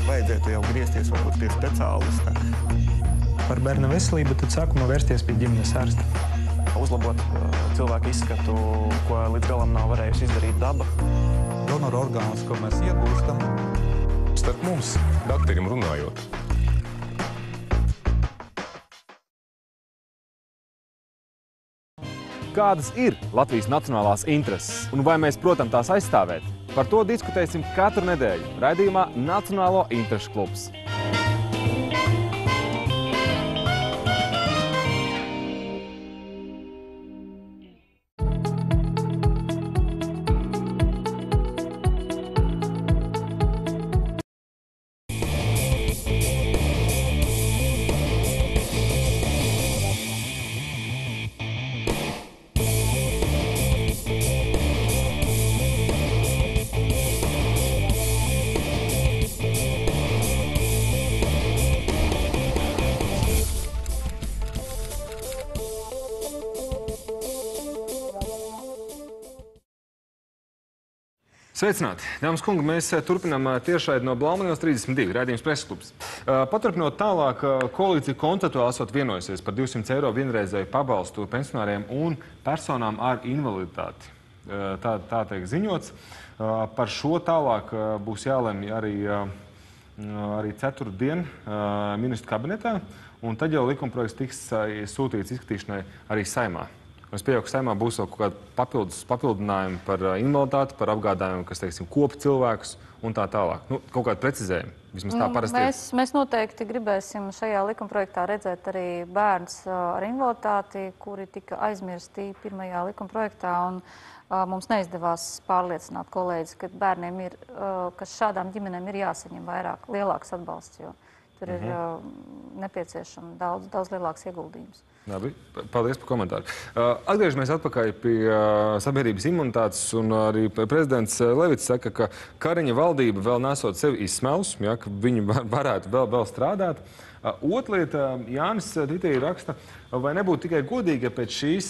Vajadzētu jau griezties varbūt pie speciālista. Par bērnu veselību tad sākumā vērsties pie ģimenes ārsta. Uzlabot cilvēku izskatu, ko līdz galam nav varējusi izdarīt daba. Donoru orgānus, ko mēs iegūstam. Starp mums, dakterim runājot. Kādas ir Latvijas nacionālās intereses un vai mēs, protams, tās aizstāvēt? Par to diskutēsim katru nedēļu raidījumā Nacionālo interešu klubs. Sveicināti! Dāmas kungi, mēs turpinām tiešraidi no Blaumanielas 32, raidījums Presklubs. Paturpinot tālāk, koalīcija konceptuāli esot vienojusies par 200 eiro vienreizēju pabalstu pensionāriem un personām ar invaliditāti. Tā tiek ziņots. Par šo tālāk būs jālemj arī ceturtdien ministru kabinetā, un tad jau likumprojekts tiks sūtīts izskatīšanai arī Saeimā. Es pieļauju, ka Saeimā būs vēl kaut kādi papildinājumi par invaliditāti, par apgādājumu, kas, teiksim, kopa cilvēkus un tā tālāk. Kaut kādi precizējumi. Vismaz tā parasti ir. Mēs noteikti gribēsim šajā likumprojektā redzēt arī bērns ar invaliditāti, kuri tika aizmirsti pirmajā likumprojektā. Un mums neizdevās pārliecināt kolēģis, ka bērniem ir, ka šādām ģimenēm ir jāsaņem lielāks atbalsts, jo tur ir nepieciešama daudz lielāks ieguldījums. Labi, paldies par komentāru. Atgriežamies atpakaļ pie sabiedrības imunitātes, un arī prezidents Levits saka, ka Kariņa valdība vēl nesot sevi izsmelus, ja, ka viņi varētu vēl strādāt. Otra lieta, Jānis Twitterī raksta, vai nebūtu tikai godīgi, ja pēc šīs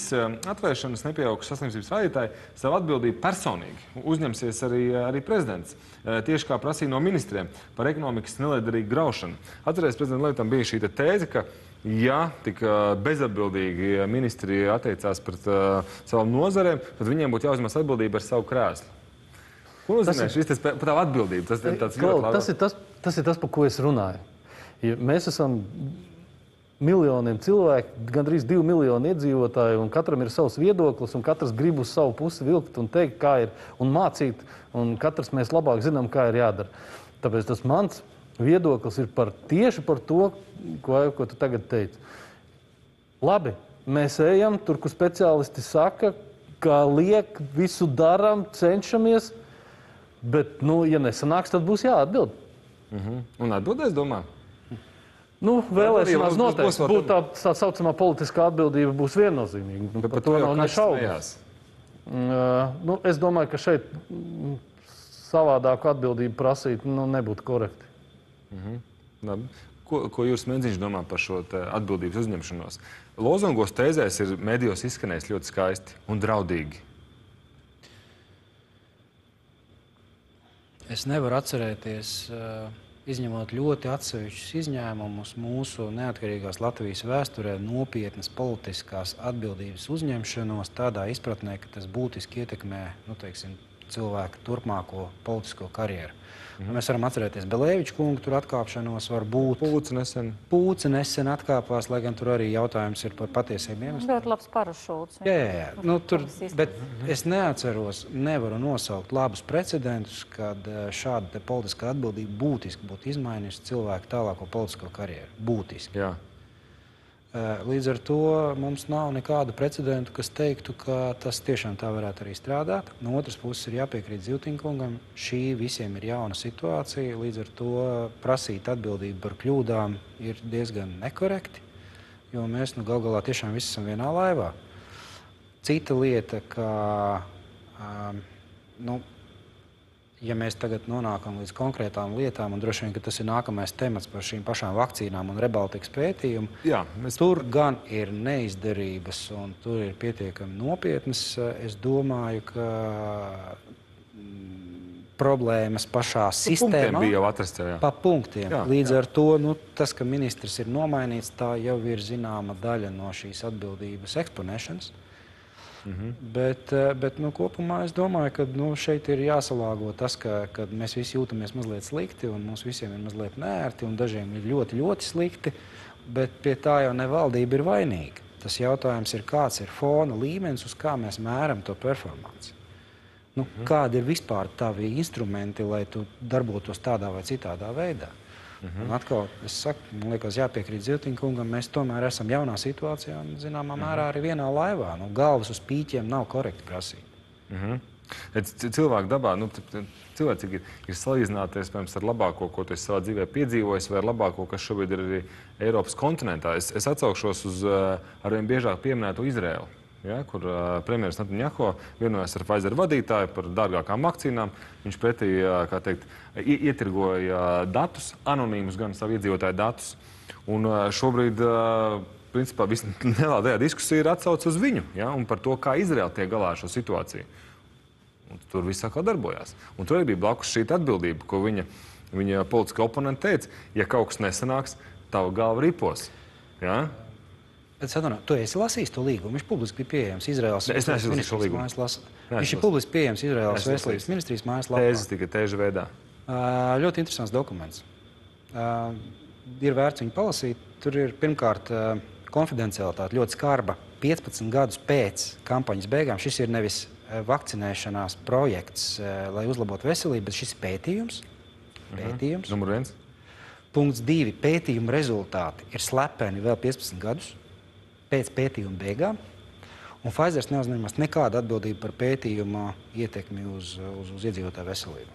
atvēršanas nepieaugušas saslimstības rādītāji savu atbildību personīgi uzņemsies arī prezidents, tieši kā prasīja no ministriem par ekonomikas neliederīgu graušanu. Atcerēs, prezidentam Levitam bija šī tēze, ka ja tik bezatbildīgi ministri attiecās pret savām nozarēm, tad viņiem būtu jāuzņemas atbildība ar savu krēslu. Ko nozīmē šis par tavu atbildību? Tas ir tas, par ko es runāju. Ja mēs esam miljoniem cilvēku, gandrīz 2 miljoni iedzīvotāji, un katram ir savs viedoklis, un katrs grib uz savu pusi vilkt un teikt, kā ir, un mācīt, un katrs mēs labāk zinām, kā ir jādara. Tāpēc tas mans viedoklis ir tieši par to, ko tu tagad teici. Labi, mēs ejam tur, kur speciālisti saka, kā liek, visu daram, cenšamies, bet, ja nesanāks, tad būs jāatbild. Un atbildēs, domā? Vēlēšanās noteikti būtu tā saucamā politiskā atbildība būs viennozīmīga. Par to jau nešaubās. Es domāju, ka šeit savādāku atbildību prasīt nebūtu korekti. Labi. Ko jūs Medziņš domā par šo atbildības uzņemšanos? Lozungos tēzēs ir medijos izskanējis ļoti skaisti un draudīgi. Es nevaru atcerēties, izņemot ļoti atsevišķus izņēmumus mūsu neatkarīgās Latvijas vēsturē, nopietnas politiskās atbildības uzņemšanos tādā izpratnē, ka tas būtiski ietekmē, cilvēku turpmāko politisko karjeru. Mēs varam atcerēties Belēviča kungu, tur atkāpšanos var būt. Pūce nesen atkāpās, lai gan tur arī jautājums ir par patiesiem iemesliem. Ļoti labs parašūts. Jā. Bet es nevaru nosaukt labus precedentus, kad šāda politiskā atbildība būtiski būtu izmainījusi cilvēku tālāko politisko karjeru. Būtiski. Jā. Līdz ar to mums nav nekādu precedentu, kas teiktu, ka tas tiešām tā varētu arī strādāt. No otras puses ir jāpiekrīt Zivtiņkungam, šī visiem ir jauna situācija, līdz ar to prasīt atbildību par kļūdām ir diezgan nekorekti, jo mēs gal galā tiešām visi esam vienā laivā. Cita lieta, ka ja mēs tagad nonākam līdz konkrētām lietām, un droši vien, ka tas ir nākamais temats par šīm pašām vakcīnām un Rebaltikas pētījumu, tur gan ir neizdarības un tur ir pietiekami nopietnas. Es domāju, ka problēmas pašā sistēmā... Pa punktiem bija jau atrasts, jā. Pa punktiem. Līdz ar to, tas, ka ministrs ir nomainīts, tā jau ir zināma daļa no šīs atbildības eksponēšanas. Bet kopumā es domāju, ka šeit ir jāsalāgo tas, ka mēs visi jūtamies mazliet slikti un mums visiem ir mazliet neērti un dažiem ir ļoti, ļoti slikti, bet pie tā jau ne valdība ir vainīga. Tas jautājums ir, kāds ir fona līmenis, uz kā mēs mēram to performanci. Kādi ir vispār tavi instrumenti, lai tu darbotos tādā vai citādā veidā? Un atkal, es saku, man liekas, jāpiekrīt Zivtiņkungam, mēs tomēr esam jaunā situācijā un, zināmā mērā, arī vienā laivā. Galvas uz pīķiem nav korekti prasīt. Cilvēku dabā, cilvēki ir salīdzināties, piemēram, ar labāko, ko tu esi savā dzīvē piedzīvojis, vai ar labāko, kas šobrīd ir arī Eiropas kontinentā. Es atsaukšos uz arvien biežāk pieminēto Izraēlu. Kur premjeras Netanjahu vienojas ar Pfizer vadītāju par dārgākām vakcīnām. Viņš pretī, kā teikt, ietirgoja datus, anonīmus gan savu iedzīvotāju datus. Un šobrīd, principā, lielā diskusija ir atsauce uz viņu, un par to, kā Izraēla tiek galā ar šo situāciju. Un tur viss atkal darbojās. Un tur arī bija blakus šī atbildība, ko viņa politiskā oponenta teica, ja kaut kas nesanāks, tava galva ripos. Ja? Bet, tu esi lasījis to līgumu? Viņš publiski bija pieejams Izraēlas veselības ministrijas mājaslapā. Viņš ir publiski pieejams Izraēlas veselības ministrijas mājaslapā. Tēzes tikai tēža veidā. Ļoti interesants dokuments. Ir vērts viņu palasīt. Tur ir pirmkārt konfidencialitāte ļoti skarba. 15 gadus pēc kampaņas beigām šis ir nevis vakcinēšanās projekts, lai uzlabotu veselību, bet šis pētījums. Numur 1. Punkts 2. Pētījuma rezultāti ir slepeni vēl 15 gadus pēc pētījuma beigām. Un Pfizers neuzņemas nekādu atbildību par pētījuma ietekmi uz iedzīvotāju veselību.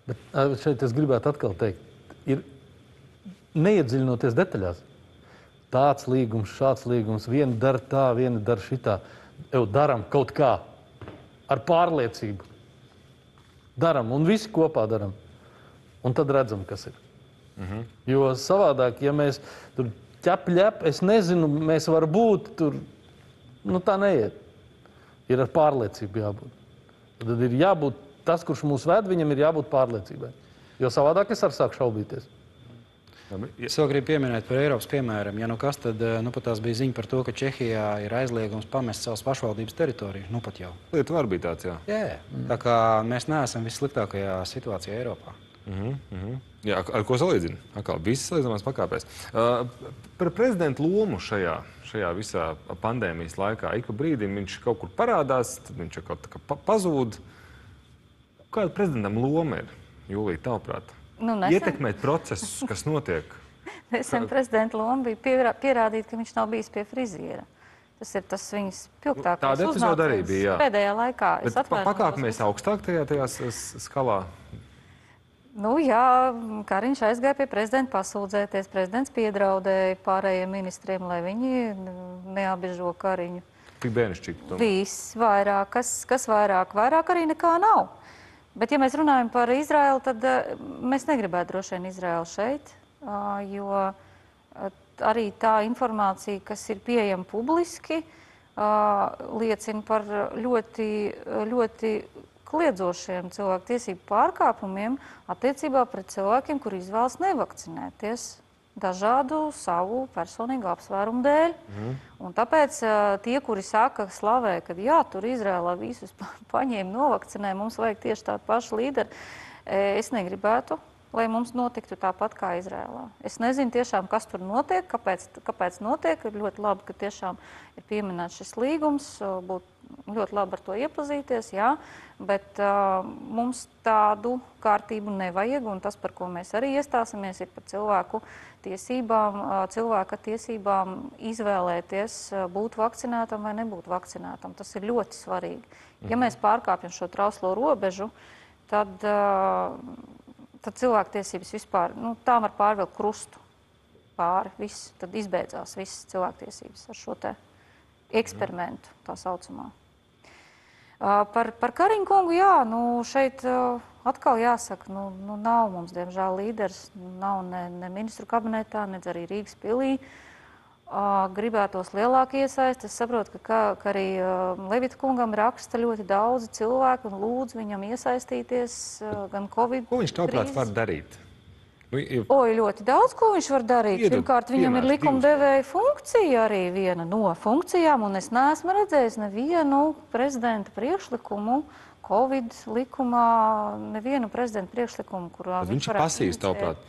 Bet šeit es gribētu atkal teikt, ir neiedziļinoties detaļās. Tāds līgums, šāds līgums, viena dara tā, viena dara šitā. Daram kaut kā ar pārliecību. Daram un visi kopā daram. Un tad redzam, kas ir. Jo savādāk, ja mēs tur ķep, es nezinu, mēs varam būt tur, tā neiet. Ir ar pārliecību jābūt. Tad ir jābūt tas, kurš mūs ved, viņam ir jābūt pārliecībai. Jo savādāk es sāku šaubīties. Es vēl gribu pieminēt par Eiropas piemēram. Ja nu kas, tad pat tās bija ziņa par to, ka Čehijā ir aizliegums pamest savas pašvaldības teritoriju. Nu pat jau. Lietuva var bija tāds, jā. Jā. Tā kā mēs neesam vissliktākajā situācijā Eiropā. Jā, ar ko salīdzina? Atkal viss salīdzinājumās pakāpēs. Par prezidentu lomu šajā visā pandēmijas laikā. Ik pa brīdim viņš kaut kur parādās, tad viņš kaut kā pazūd. Kāda prezidentam loma ir, Jūlija, tavuprāt? Ietekmēt procesus, kas notiek? Nesen prezidenta loma bija pierādīt, ka viņš nav bijis pie friziera. Tas ir tas viņas pilgtākais uznākums pēdējā laikā. Pakāpamies augstāk tajā skalā? Jā, Kariņš aizgāja pie prezidenta pasūdzēties. Prezidents piedraudēja pārējiem ministriem, lai viņi neapbežo Kariņu. Tik bērnišķīgi. Viss vairāk. Kas vairāk? Vairāk arī nekā nav. Bet, ja mēs runājam par Izraēlu, tad mēs negribētu droši vien Izraēlu šeit, jo arī tā informācija, kas ir pieejama publiski, liecina par ļoti kliedzošiem cilvēku tiesību pārkāpumiem attiecībā pret cilvēkiem, kuri izvēlas nevakcinēties dažādu savu personīgu apsvērumu dēļ. Un tāpēc tie, kuri saka, slavē, ka jā, tur Izrēlā visus paņēma, novakcinē, mums vajag tieši tādu pašu līderi, es negribētu, lai mums notiktu tāpat kā Izrēlā. Es nezinu tiešām, kas tur notiek, kāpēc notiek. Ir ļoti labi, ka tiešām ir pieminēts šis līgums, būtu ļoti labi ar to iepazīties, jā, bet mums tādu kārtību nevajag, un tas, par ko mēs arī iestāsimies, ir par cilvēka tiesībām izvēlēties būt vakcinētam vai nebūt vakcinētam. Tas ir ļoti svarīgi. Ja mēs pārkāpjam šo trauslo robežu, tad cilvēktiesības vispār, tām var pārvilkt krustu pāri, viss, tad izbeidzās visas cilvēktiesības ar šo te eksperimentu, tā saucamā. Par Kariņu kungu, jā, šeit atkal jāsaka, nav mums, diemžēl, līderis, nav ne ministru kabinetā, ne arī Rīgas pilī. Gribētos lielāku iesaisti. Es saprotu, ka arī Levita kungam raksta ļoti daudzi cilvēki un lūdz viņam iesaistīties gan Covid krīzes. Ko viņš tavuprāt var darīt? Ļoti daudz, ko viņš var darīt. Pirmkārt, viņam ir likumdevēja funkcija arī viena no funkcijām, un es neesmu redzējis nevienu prezidenta priekšlikumu, Covid likumā, nevienu prezidenta priekšlikumu, kurā viņš ir pasīvs, tavuprāt?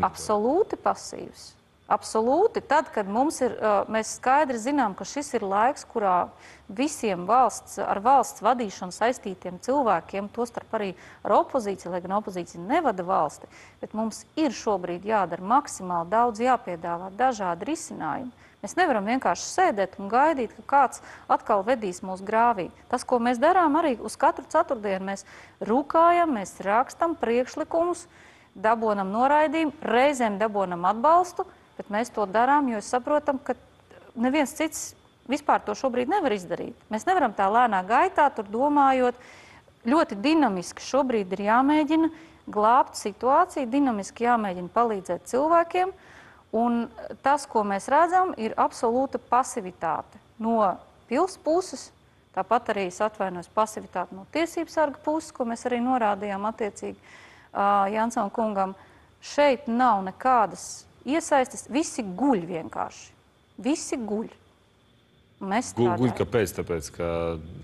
Absolūti pasīvs. Absolūti. Tad, kad mēs skaidri zinām, ka šis ir laiks, kurā visiem ar valsts vadīšanu saistītiem cilvēkiem, tostarp arī ar opozīciju, lai gan opozīcija nevada valsti, bet mums ir šobrīd jādara maksimāli daudz, jāpiedāvā dažādi risinājumi. Mēs nevaram vienkārši sēdēt un gaidīt, ka kāds atkal vedīs mūs grāvī. Tas, ko mēs darām arī uz katru ceturtdienu, mēs rūkājam, mēs rakstam priekšlikumus, dabonam noraidījumu, reizēm dabonam atbalstu, bet mēs to darām, jo saprotam, ka neviens cits vispār to šobrīd nevar izdarīt. Mēs nevaram tā lēnā gaitā, tur domājot, ļoti dinamiski šobrīd ir jāmēģina glābt situāciju, dinamiski jāmēģina palīdzēt cilvēkiem, un tas, ko mēs redzam, ir absolūta pasivitāte no pils puses. Tāpat arī es atvainojos pasivitāti no tiesības sarga puses, ko mēs arī norādījām attiecīgi Jansona kungam. Šeit nav nekādas iesaistes, visi guļ vienkārši. Visi guļ. Mēs strādājam. Guļ kāpēc? Tāpēc, ka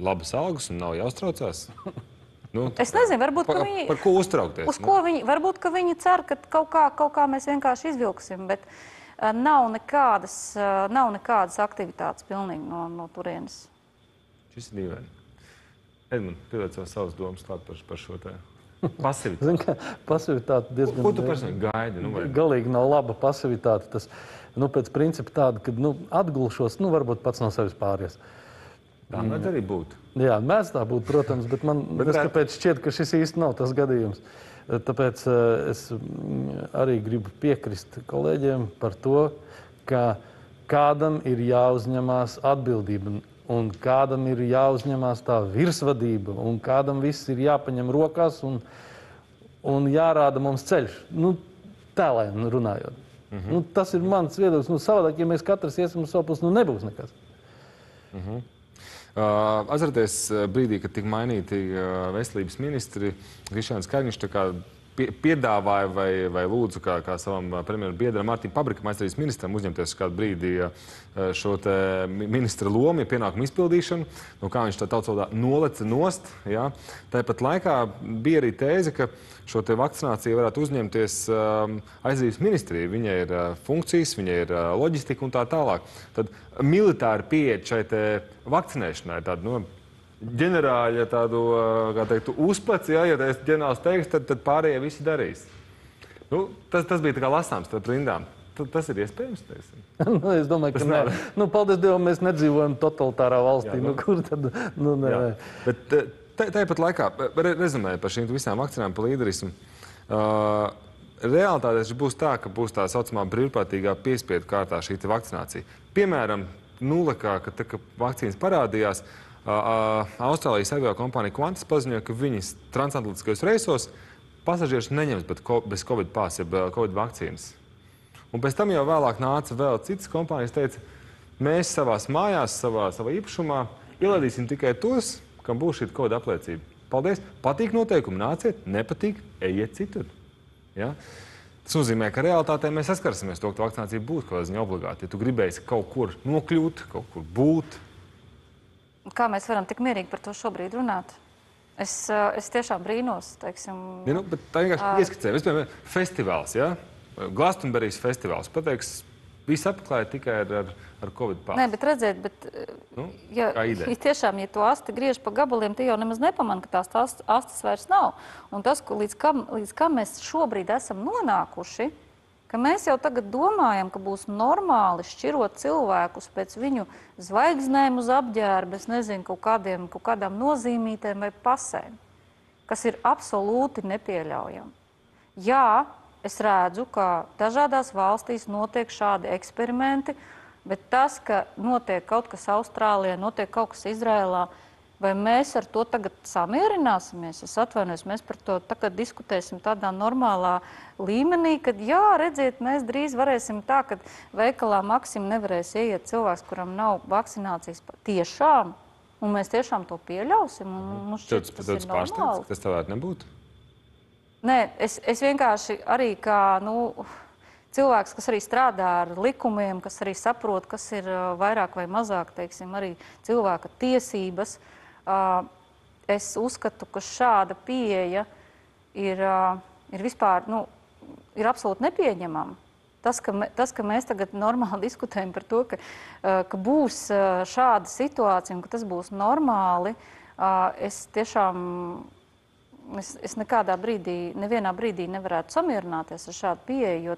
labas algas un nav jāuztraucās? Es nezinu, varbūt, ka viņi... Par ko uztraukties? Uz ko viņi, varbūt, ka viņi cer, ka kaut kā mēs vienkārši izvilksim, bet nav nekādas aktivitātes pilnīgi no turienes. Šis ir dīvaini. Edmund, pieliec savas domas klāt par šo te pasivitāti. Zini, ka pasivitāte diezgan... Ko tu personīgi gaidi? Galīgi nav laba pasivitāte. Tas, pēc principa tāda, ka, atgulšos, varbūt pats no sevis pāries. Tā mēdz arī būt. Jā, mēdz tā būt, protams, bet man kāpēc šķiet, ka šis īsti nav tas gadījums. Tāpēc es arī gribu piekrist kolēģiem par to, ka kādam ir jāuzņemās atbildība un kādam ir jāuzņemās tā virsvadība un kādam viss ir jāpaņem rokās un jārāda mums ceļš. Tēlēm runājot. Tas ir mans viedoklis. Savādāk, ja mēs katrs iesim uz savu pusi, nebūs nekas. Atcerieties brīdī, kad tika mainīti veselības ministri, Krišjāns Kariņš tā kā piedāvāja vai lūdzu kā savam premjeru biedram Mārtiņam Pabrikam aizdarīs ministram uzņemties kādu brīdi šo te ministra lomu, pienākumu izpildīšanu, kā viņš tā tautsvalodā noleca nost. Ja. Tāpat laikā bija arī tēze, ka šo te vakcināciju varētu uzņemties aizsardzības ministrija. Viņai ir funkcijas, viņai ir loģistika un tā tālāk. Tad militāri pieeja šai te vakcinēšanai, tāda, ģenerāļa tādu, kā teiktu, uzpleci, ja ģenerāls teiks, tad pārējie visi darīs. Tas bija tā kā lasāms starp rindām. Tas ir iespējams, teiksim? Es domāju, ka nē. Paldies Dievam, mēs nedzīvojam totalitārā valstī. Kur tad? Nē. Bet tāpat laikā, rezumēju par šīm visām vakcinām pa līderismu, realitātēs būs tā, ka būs tā saucamā brīvprātīgā piespiedu kārtā šī vakcinācija. Piemēram, nulekā, kad vakcīnas parādījās, Austrālijas aviokompānija Qantas paziņoja, ka viņas transatlantiskajos reisos pasažierus neņems bez Covid pās, jeb Covid vakcīnas. Un pēc tam jau vēlāk nāca vēl citas kompānijas, teica, mēs savās mājās, savā īpašumā ielaidīsim tikai tos, kam būs šī Covid apliecība. Paldies! Patīk noteikumi, nāciet, nepatīk, ejiet citur. Ja? Tas nozīmē, ka realitātē mēs saskarsimies to, ka vakcinācija būs kaut kādā ziņā obligāti. Ja tu gribēsi kaut kur nokļūt, kaut kur būt, kā mēs varam tik mierīgi par to šobrīd runāt? Es tiešām brīnos, teiksim... Bet tā vienkārši ieskicē. Vispār festivāls, ja? Glastonbury's festivāls. Pateiks, visi apklāja tikai ar Covid pāsu. Nē, bet redziet, ja tiešām, ja to asti griež pa gabaliem, tie jau nemaz nepaman, ka tās astes vairs nav. Un tas, līdz kam mēs šobrīd esam nonākuši, ka mēs jau tagad domājam, ka būs normāli šķirot cilvēkus pēc viņu zvaigznēm uz apģērba, es nezinu, kaut kādām nozīmītēm vai pasēm, kas ir absolūti nepieļaujami. Jā, es redzu, ka dažādās valstīs notiek šādi eksperimenti, bet tas, ka notiek kaut kas Austrālijā, notiek kaut kas Izrēlā, vai mēs ar to tagad samierināsimies? Es atvainojos, mēs par to tagad diskutēsim tādā normālā līmenī, kad jā, redziet, mēs drīz varēsim tā, ka veikalā Maksim nevarēs ieiet cilvēks, kuram nav vakcinācijas tiešām, un mēs tiešām to pieļausim. Tas ir normāli. Tas tā varētu nebūt? Nē, es vienkārši arī kā, cilvēks, kas arī strādā ar likumiem, kas arī saprot, kas ir vairāk vai mazāk, teiksim, arī cilvēka tiesības, es uzskatu, ka šāda pieeja ir vispār, ir absolūti nepieņemama. Tas, ka mēs tagad normāli diskutējam par to, ka būs šāda situācija un ka tas būs normāli, es tiešām, es nevienā brīdī nevarētu samierināties ar šādu pieeju,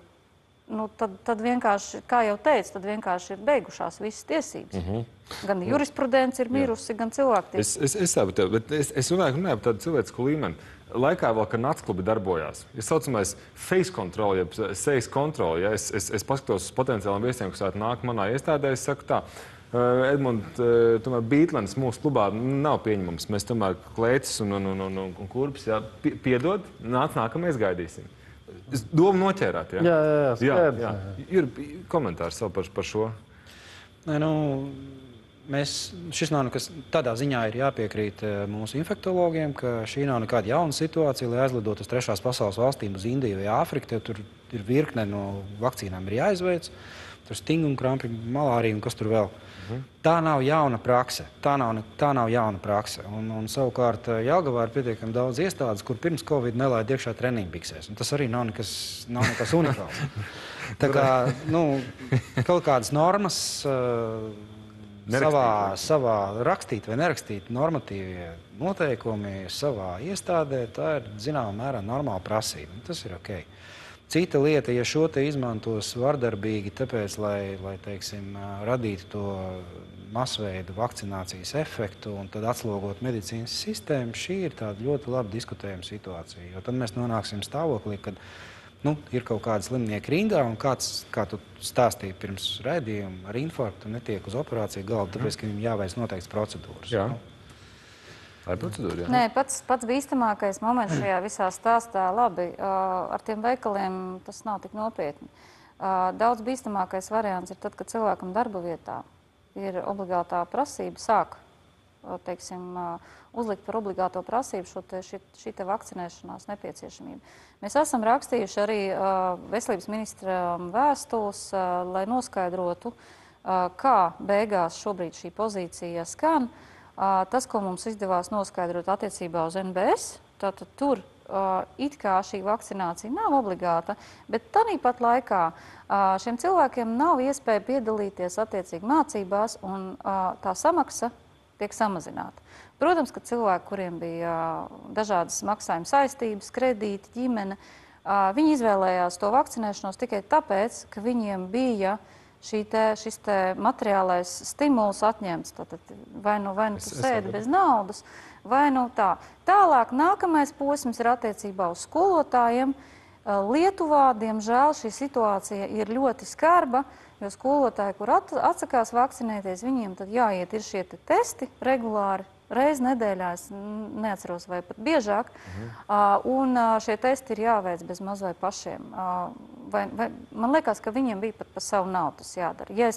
jo tad vienkārši, kā jau teicu, tad vienkārši ir beigušās visas tiesības. Gan jurisprudence ir mirusi, gan cilvēktiesības. Es saprotu, bet es runāju par tādu cilvēcisku līmeni. Laikā vēl, kad naciklubi darbojās, ir saucamais face control, jeb sejas kontroli. Ja? Es paskatos uz potenciāliem viesiem, kas varētu nākt manā iestādē, es saku tā, Edmund, tomēr Beatlands mūsu klubā nav pieņemams. Mēs tomēr Kleitis un Kurpis, ja? Piedod, nākamais gaidīsim. Domu noķērāt, ja? Jā, skaidrs. Ir komentārs vēl par šo? Nē, šis nav nekas, tādā ziņā ir jāpiekrīt mūsu infektologiem, ka šī nav nekāda jauna situācija, lai aizlidot uz trešās pasaules valstīm, uz Indiju vai Āfriku, tev tur ir virkne no vakcīnām ir jāizveic, tur stingumkrampi, malārija un kas tur vēl. Tā nav jauna prakse. Tā nav jauna prakse. Un savukārt Jelgavā ir pietiekami daudz iestādes, kur pirms Covid nelaid iekšā treniņbiksēs. Un tas arī nav nekas unikāls. Tā kā, kaut kādas normas savā rakstīt vai nerakstīt normatīvie noteikumi savā iestādē, tā ir zināmā mērā normāla prasība. Tas ir ok. Cita lieta, ja šo te izmantos vardarbīgi, tāpēc, lai teiksim, radītu to masveidu vakcinācijas efektu un tad atslogot medicīnas sistēmu, šī ir tāda ļoti labi diskutējama situācija. Jo tad mēs nonāksim stāvoklī, kad ir kaut kāda slimnieka rindā un kāds, kā tu stāstīji pirms raidījuma, ar infarktu netiek uz operāciju galdu, tāpēc, ka viņam jāveic noteikts procedūras. Jā. Tā ir procedūra, jā? Nē, pats bīstamākais moments šajā visā stāstā, labi, ar tiem veikaliem tas nav tik nopietni. Daudz bīstamākais variants ir tad, kad cilvēkam darba vietā ir obligātā prasība uzlikt par obligāto prasību šī vakcinēšanās nepieciešamību. Mēs esam rakstījuši arī veselības ministram vēstules, lai noskaidrotu, kā beigās šobrīd šī pozīcija skan. Tas, ko mums izdevās noskaidrot attiecībā uz NBS, tātad tur it kā šī vakcinācija nav obligāta, bet tāpat laikā šiem cilvēkiem nav iespēja piedalīties attiecīgi mācībās un tā samaksa tiek samazināta. Protams, ka cilvēki, kuriem bija dažādas maksājuma saistības, kredīti, ģimene, viņi izvēlējās to vakcinēšanos tikai tāpēc, ka viņiem bija šis materiālais stimuls atņemts. Tātad vai nu tu sēdi bez naudas, vai nu tā. Tālāk nākamais posms ir attiecībā uz skolotājiem. Lietuvā, diemžēl, šī situācija ir ļoti skarba, jo skolotāji, kur atsakās vakcinēties, viņiem tad jāiet ir šie testi regulāri, reizi nedēļā, es neatceros, vai pat biežāk, un šie testi ir jāveic bez maz vai pašiem. Man liekas, ka viņiem bija pat pa savu naudu tas jādara. Ja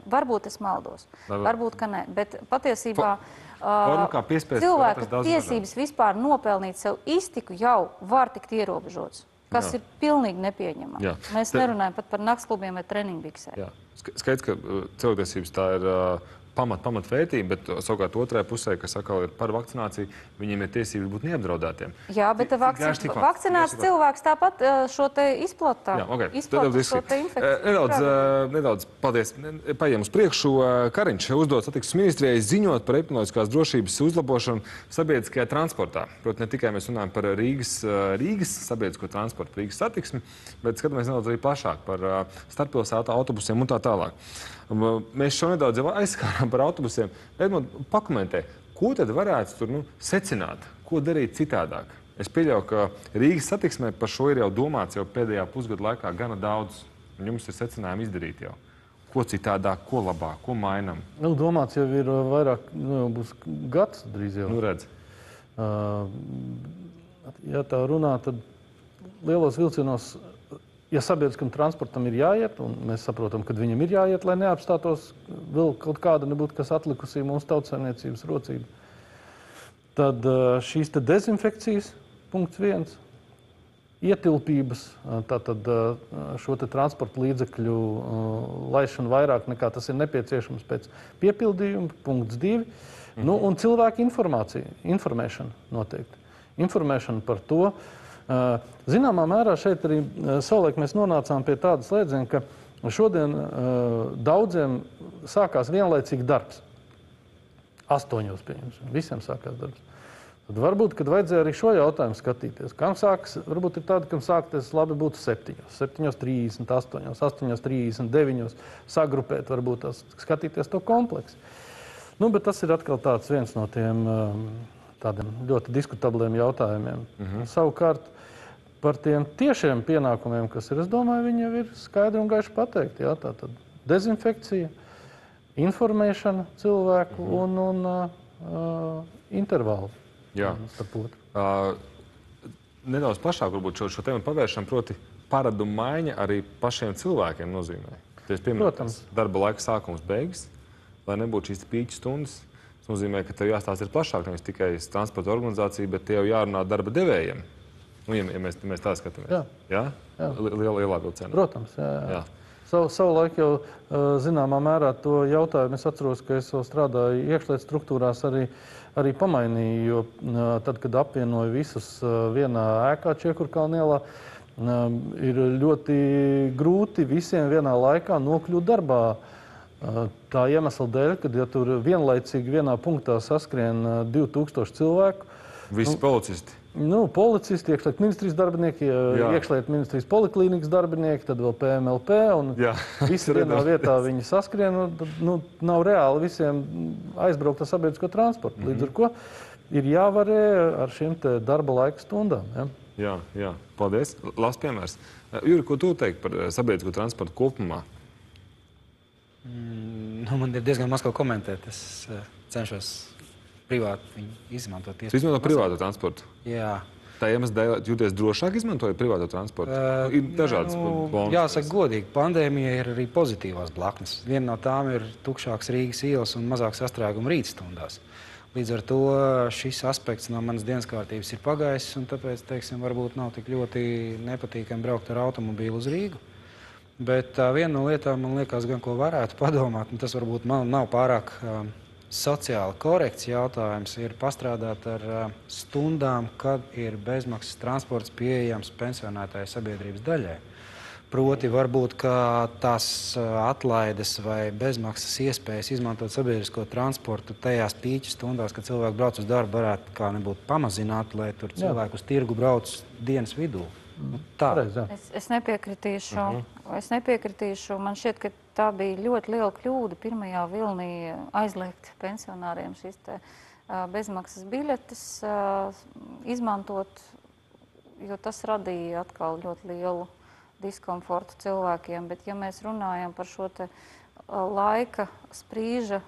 varbūt es maldos, varbūt, ka ne, bet patiesībā cilvēku tiesības vispār nopelnīt sev iztiku jau var tikt ierobežots, kas ir pilnīgi nepieņemama. Mēs nerunājam pat par naktsklubiem vai treniņbiksēm. Skaidrs, ka cilvēktiesības tā ir pamatvērtība, bet savukārt otrajā pusē, kas atkal ir par vakcināciju, viņiem ir tiesības būt neapdraudētiem. Jā, bet vakcinēts cilvēks tāpat šo te izplata šo te infekciju. Nedaudz, paldies. Paiem uz priekšu. Kariņš uzdod satiksmes ministrijai ziņot par epidemioloģiskās drošības uzlabošanu sabiedriskajā transportā. Proti, ne tikai mēs runājam par Rīgas sabiedrisko transportu, Rīgas satiksmi, bet skatāmies nedaudz arī plašāk par starppilsētu autobusiem un tā tālāk. Mēs šo nedaudz jau aizskārām par autobusiem. Edmund, pakomentē, ko tad varētu tur secināt, ko darīt citādāk? Es pieļauju, ka Rīgas satiksmē par šo ir jau domāts jau pēdējā pusgada laikā gana daudz, un jums ir secinājumi izdarīt jau. Ko citādāk, ko labāk, ko mainam? Domāts jau ir vairāk, būs gads drīz jau. Redz. Ja tā runā, tad lielos vilcienos, ja sabiedriskam transportam ir jāiet, un mēs saprotam, ka viņam ir jāiet, lai neapstātos vēl kaut kāda nebūtu, kas atlikusī mūsu tautsaimniecības rocība, tad šīs te dezinfekcijas, punkts 1, ietilpības, tātad šo te transporta līdzekļu laišanu vairāk nekā tas ir nepieciešams pēc piepildījuma, punkts 2, un cilvēku informēšana noteikti. Informēšana par to. Zināmā mērā šeit arī savulaik mēs nonācām pie tādas slēdziena, ka šodien daudziem sākās vienlaicīgi darbs. 8, pieņemsim, visiem sākās darbs. Tad varbūt, kad vajadzēja arī šo jautājumu skatīties. Kam sākas, varbūt ir tāda, kam sākties labi būtu 7:30, 8:39, sagrupēt, varbūt skatīties to kompleksu. Bet tas ir atkal tāds viens no tiem tādiem ļoti diskutabliem jautājumiem. Savukārt, par tiem tiešiem pienākumiem, kas ir, es domāju, viņi jau ir skaidri un gaiši pateikti. Jā, tātad dezinfekcija, informēšana cilvēku un intervālu. Jā. Nedaudz plašāk varbūt šo tēmu pavēršam, proti paradumu maiņa arī pašiem cilvēkiem nozīmē. Protams. Darba laika sākums beigas. lai nebūtu šīs pīķu stundas. Tas nozīmē, ka tev jāstāsta ir plašāk, nevis tikai transporta organizācija, bet te jau jārunā darba devējiem. Nu, ja mēs tā skatāmies. Jā? Lielā vilcienā. Protams, jā. Savulaik jau zināmā mērā to jautājumu. Es atceros, ka es vēl strādāju iekšlietu struktūrās, arī pamainīju, jo tad, kad apvienoju visus vienā ēkā Čiekurkalna ielā, ir ļoti grūti visiem vienā laikā nokļūt darbā. Tā iemesla dēļ, kad ja tur vienlaicīgi vienā punktā saskrien 2000 cilvēku. Visi policisti? Policisti, iekšlietu ministrijas darbinieki, iekšlietu ministrijas poliklīnikas darbinieki, tad vēl PMLP, un visi vienā vietā viņi saskrien. Nav reāli visiem aizbraukt ar sabiedrisko transportu. Līdz ar ko ir jāvarē ar šiem te darba laika stundām. Jā, paldies. Labs piemērs. Juri, ko tu teiksi par sabiedrisko transportu kopumā? Man ir diezgan maz ko komentēt. Es cenšos privāti viņu izmantot. Tu izmanto privāto transportu? Jā. Tā iemesla dēļ jūties drošāk izmantojot privāto transportu? Ir dažādas bonus. Jāsaka godīgi, pandēmija ir arī pozitīvās blaknes. Viena no tām ir tukšāks Rīgas ielas un mazāk sastrēguma rītstundās. Līdz ar to šis aspekts no manas dienas kārtības ir pagājis, un tāpēc, teiksim, varbūt nav tik ļoti nepatīkami braukt ar automobīlu uz Rīgu. Bet viena no lietām, man liekas, gan ko varētu padomāt, un tas varbūt man nav pārāk sociāli korekts jautājums, ir pastrādāt ar stundām, kad ir bezmaksas transports pieejams pensionētāju sabiedrības daļai. Proti, varbūt, ka tās atlaides vai bezmaksas iespējas izmantot sabiedrisko transportu tajās pīķu stundās, kad cilvēki brauc uz darbu, varētu kā nebūtu pamazināt, lai tur cilvēku uz tirgu brauc dienas vidū. Tā. Es nepiekritīšu. Man šķiet, ka tā bija ļoti liela kļūda pirmajā vilnī aizliegt pensionāriem šīs bezmaksas biļetes izmantot, jo tas radīja atkal ļoti lielu diskomfortu cilvēkiem. Bet ja mēs runājam par šo te laika sprīža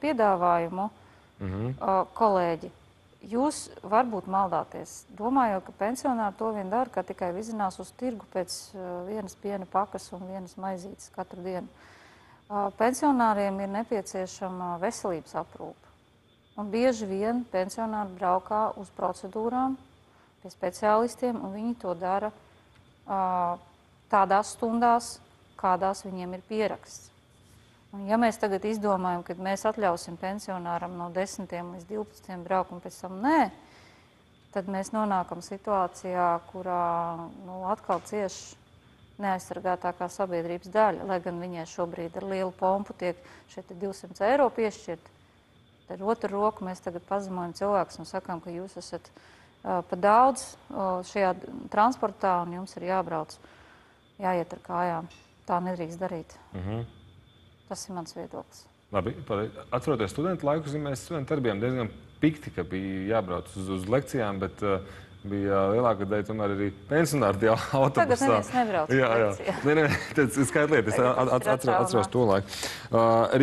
piedāvājumu, kolēģi, jūs varbūt maldāties, domājot, ka pensionāri to vien dara, ka tikai vizinās uz tirgu pēc vienas piena pakas un vienas maizītes katru dienu. Pensionāriem ir nepieciešama veselības aprūpe. Un bieži vien pensionāri braukā uz procedūrām pie speciālistiem, un viņi to dara tādās stundās, kādās viņiem ir pieraksts. Un ja mēs tagad izdomājam, ka mēs atļausim pensionāram no 10 līdz 12 braukt un pēc tam nē, tad mēs nonākam situācijā, kurā atkal cieši neaizsargātākā sabiedrības daļa, lai gan viņai šobrīd ar lielu pompu tiek šeit 200 eiro piešķirt. Tad otru roku mēs tagad pazemojam cilvēkus un sakām, ka jūs esat pa daudz šajā transportā un jums ir jāiet ar kājām. Tā nedrīkst darīt. Tas ir mans viedoklis. Labi, atceroties studentu laikus, mēs studenti arī bijām diezgan pikti, ka bija jābrauc uz lekcijām, bet bija lielākā daļa tomēr arī pensionāri tie autobusā. Tagad neviens nebrauc uz lekcijām. Nē, tas ir skaidra lieta, es atceros to laiku.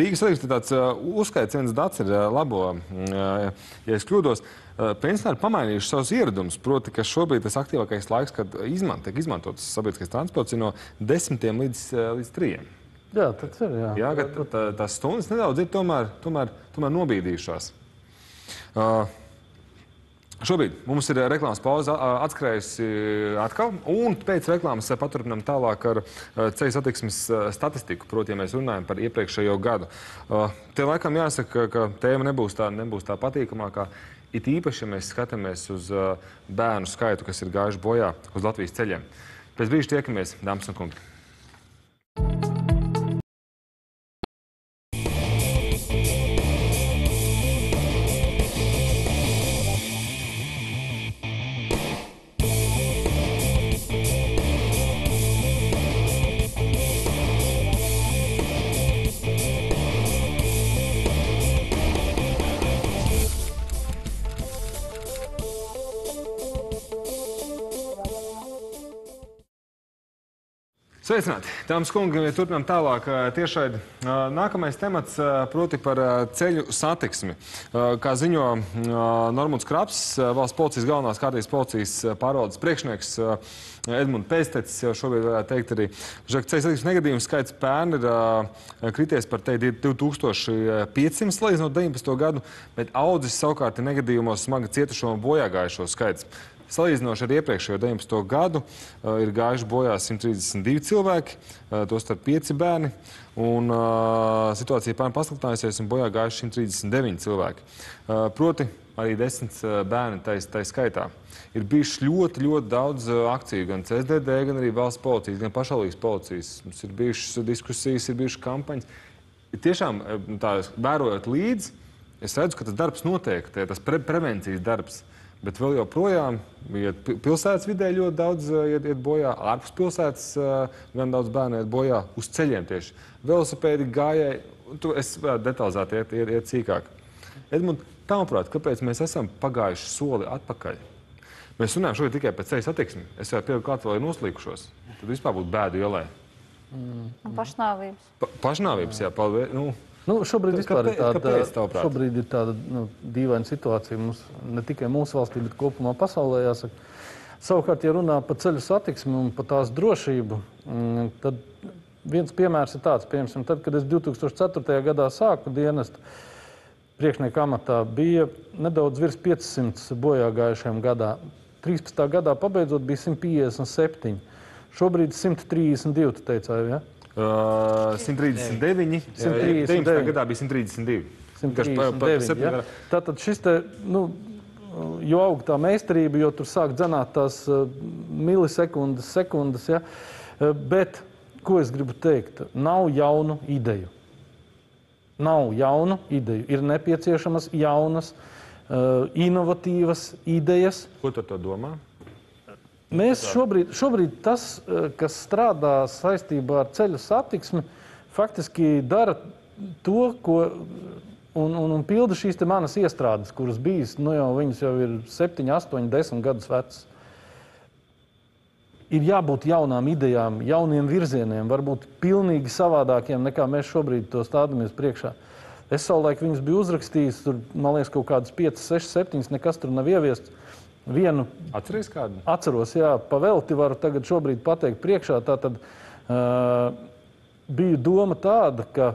Rīgas universitātes uzskaits viens dats ir labo, ja es kļūdos. Pensionāri pamainījuši savus ieradumus, proti, ka šobrīd tas aktīvākais laiks, kad tiek izmantots sabiedriskais transports, ir no 10 līdz 3. Jā, tas ir, jā. Jā, ka tās stundas nedaudz ir tomēr nobīdījušās. Šobrīd mums ir reklāmas pauze atskrējusi atkal, un pēc reklāmas paturpinām tālāk ar ceļu satiksmes statistiku, proti, ja mēs runājam par iepriekšējo gadu. Te laikam jāsaka, ka tēma nebūs tā patīkamākā, it īpaši, ja mēs skatāmies uz bērnu skaitu, kas ir gājuši bojā uz Latvijas ceļiem. Pēc brīža tiekamies, dāmas un kungi. Sveicināti! Dāmas kungi, turpinām tālāk tiešraidi. Nākamais temats proti par ceļu satiksmi. Kā ziņo Normūns Krapss, valsts policijas galvenās kārtības policijas pārvaldes priekšnieks Edmunds Pēctecis, jau šobrīd varētu teikt arī, ka ceļu satiksmes negadījumu skaits pērn ir krities par 2500 salīdzinot 19. gadu, bet audzis savukārt ir negadījumos smagi cietušo un bojāgājušo skaits. Salīdzinoši ar iepriekšējo 19. gadu ir gājuši bojā 132 cilvēki, tostarp 5 bērni, un situācija pērn pasliktinājusies un bojā gājuši 139 cilvēki. Proti, arī 10 bērni tai skaitā. Ir bijuši ļoti daudz akciju, gan CSDD, gan arī valsts policijas, gan pašvaldības policijas. Mums ir bijušas diskusijas, ir bijušas kampaņas. Tiešām, tā vērojot līdzi, es redzu, ka tas darbs notiek, tas prevencijas darbs. Bet vēl joprojām pilsētas vidē ļoti daudz iet bojā, ārpus pilsētas gan daudz bērnu iet bojā uz ceļiem tieši. Velosipēdi, gājēji, es varētu detalizēti iet cīkāk. Edmund, tavuprāt, kāpēc mēs esam pagājuši soli atpakaļ? Mēs runājam šogad tikai par ceļu satiksmi. Es jau pieļauju, kā vēl ir noslīkušos. Tad vispār būtu bēdu ielē. Pašnāvības. Pašnāvības, jā, paldies. Šobrīd vispār Kāpēc, ir tāda dīvaina situācija mums, ne tikai mūsu valstī, bet kopumā pasaulē, jāsaka. Savukārt, ja runā par ceļu satiksmi un par tās drošību, tad viens piemērs ir tāds, piemēram, tad, kad es 2004. gadā sāku dienestu priekšnieka amatā, bija nedaudz virs 500 bojāgājušiem gadā. 13. gadā pabeidzot bija 157. Šobrīd 132, tu teicāji, ja? 139. 19. gadā bija 132. 139, ja? Tātad šis te, jo aug tā meistarība, jo tur sāk dzenāt tās milisekundes, sekundes, ja? Bet, ko es gribu teikt, nav jaunu ideju. Nav jaunu ideju. Ir nepieciešamas jaunas, inovatīvas idejas. Ko tu ar to domā? Mēs šobrīd tas, kas strādā saistībā ar ceļu satiksmi, faktiski dara to, ko un pilda šīs te manas iestrādes, kuras bijis, viņas jau ir 7, 8, 10 gadus vecas. Ir jābūt jaunām idejām, jauniem virzieniem, varbūt pilnīgi savādākiem, nekā mēs šobrīd to stādamies priekšā. Es savulaik viņus biju uzrakstījis, tur, man liekas, kaut kādas 5, 6, 7, nekas tur nav ieviests. Vienu. Atceries kādu? Atceros, jā. Pavelti varu tagad šobrīd pateikt priekšā. Tātad bija doma tāda, ka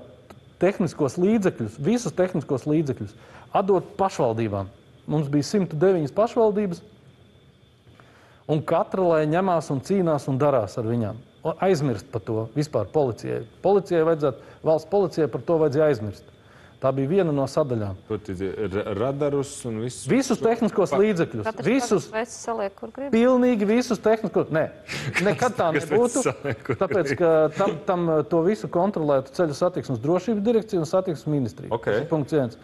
tehniskos līdzekļus, visus tehniskos līdzekļus atdot pašvaldībām. Mums bija 109 pašvaldības, un katra, lai ņemās un cīnās un darās ar viņām. Aizmirst par to vispār policijai. Valsts policijai par to vajadzēja aizmirst. Tā bija viena no sadaļām. Radarus un visus... Visus tehniskos līdzekļus. Visus saliek, kur grib. Pilnīgi visus tehniskos... Nē, nekad tā nebūtu. Tāpēc, ka tam to visu kontrolētu Ceļu satiksmes drošības direkcija un satiksmes ministrija. Okay. Punkts 1.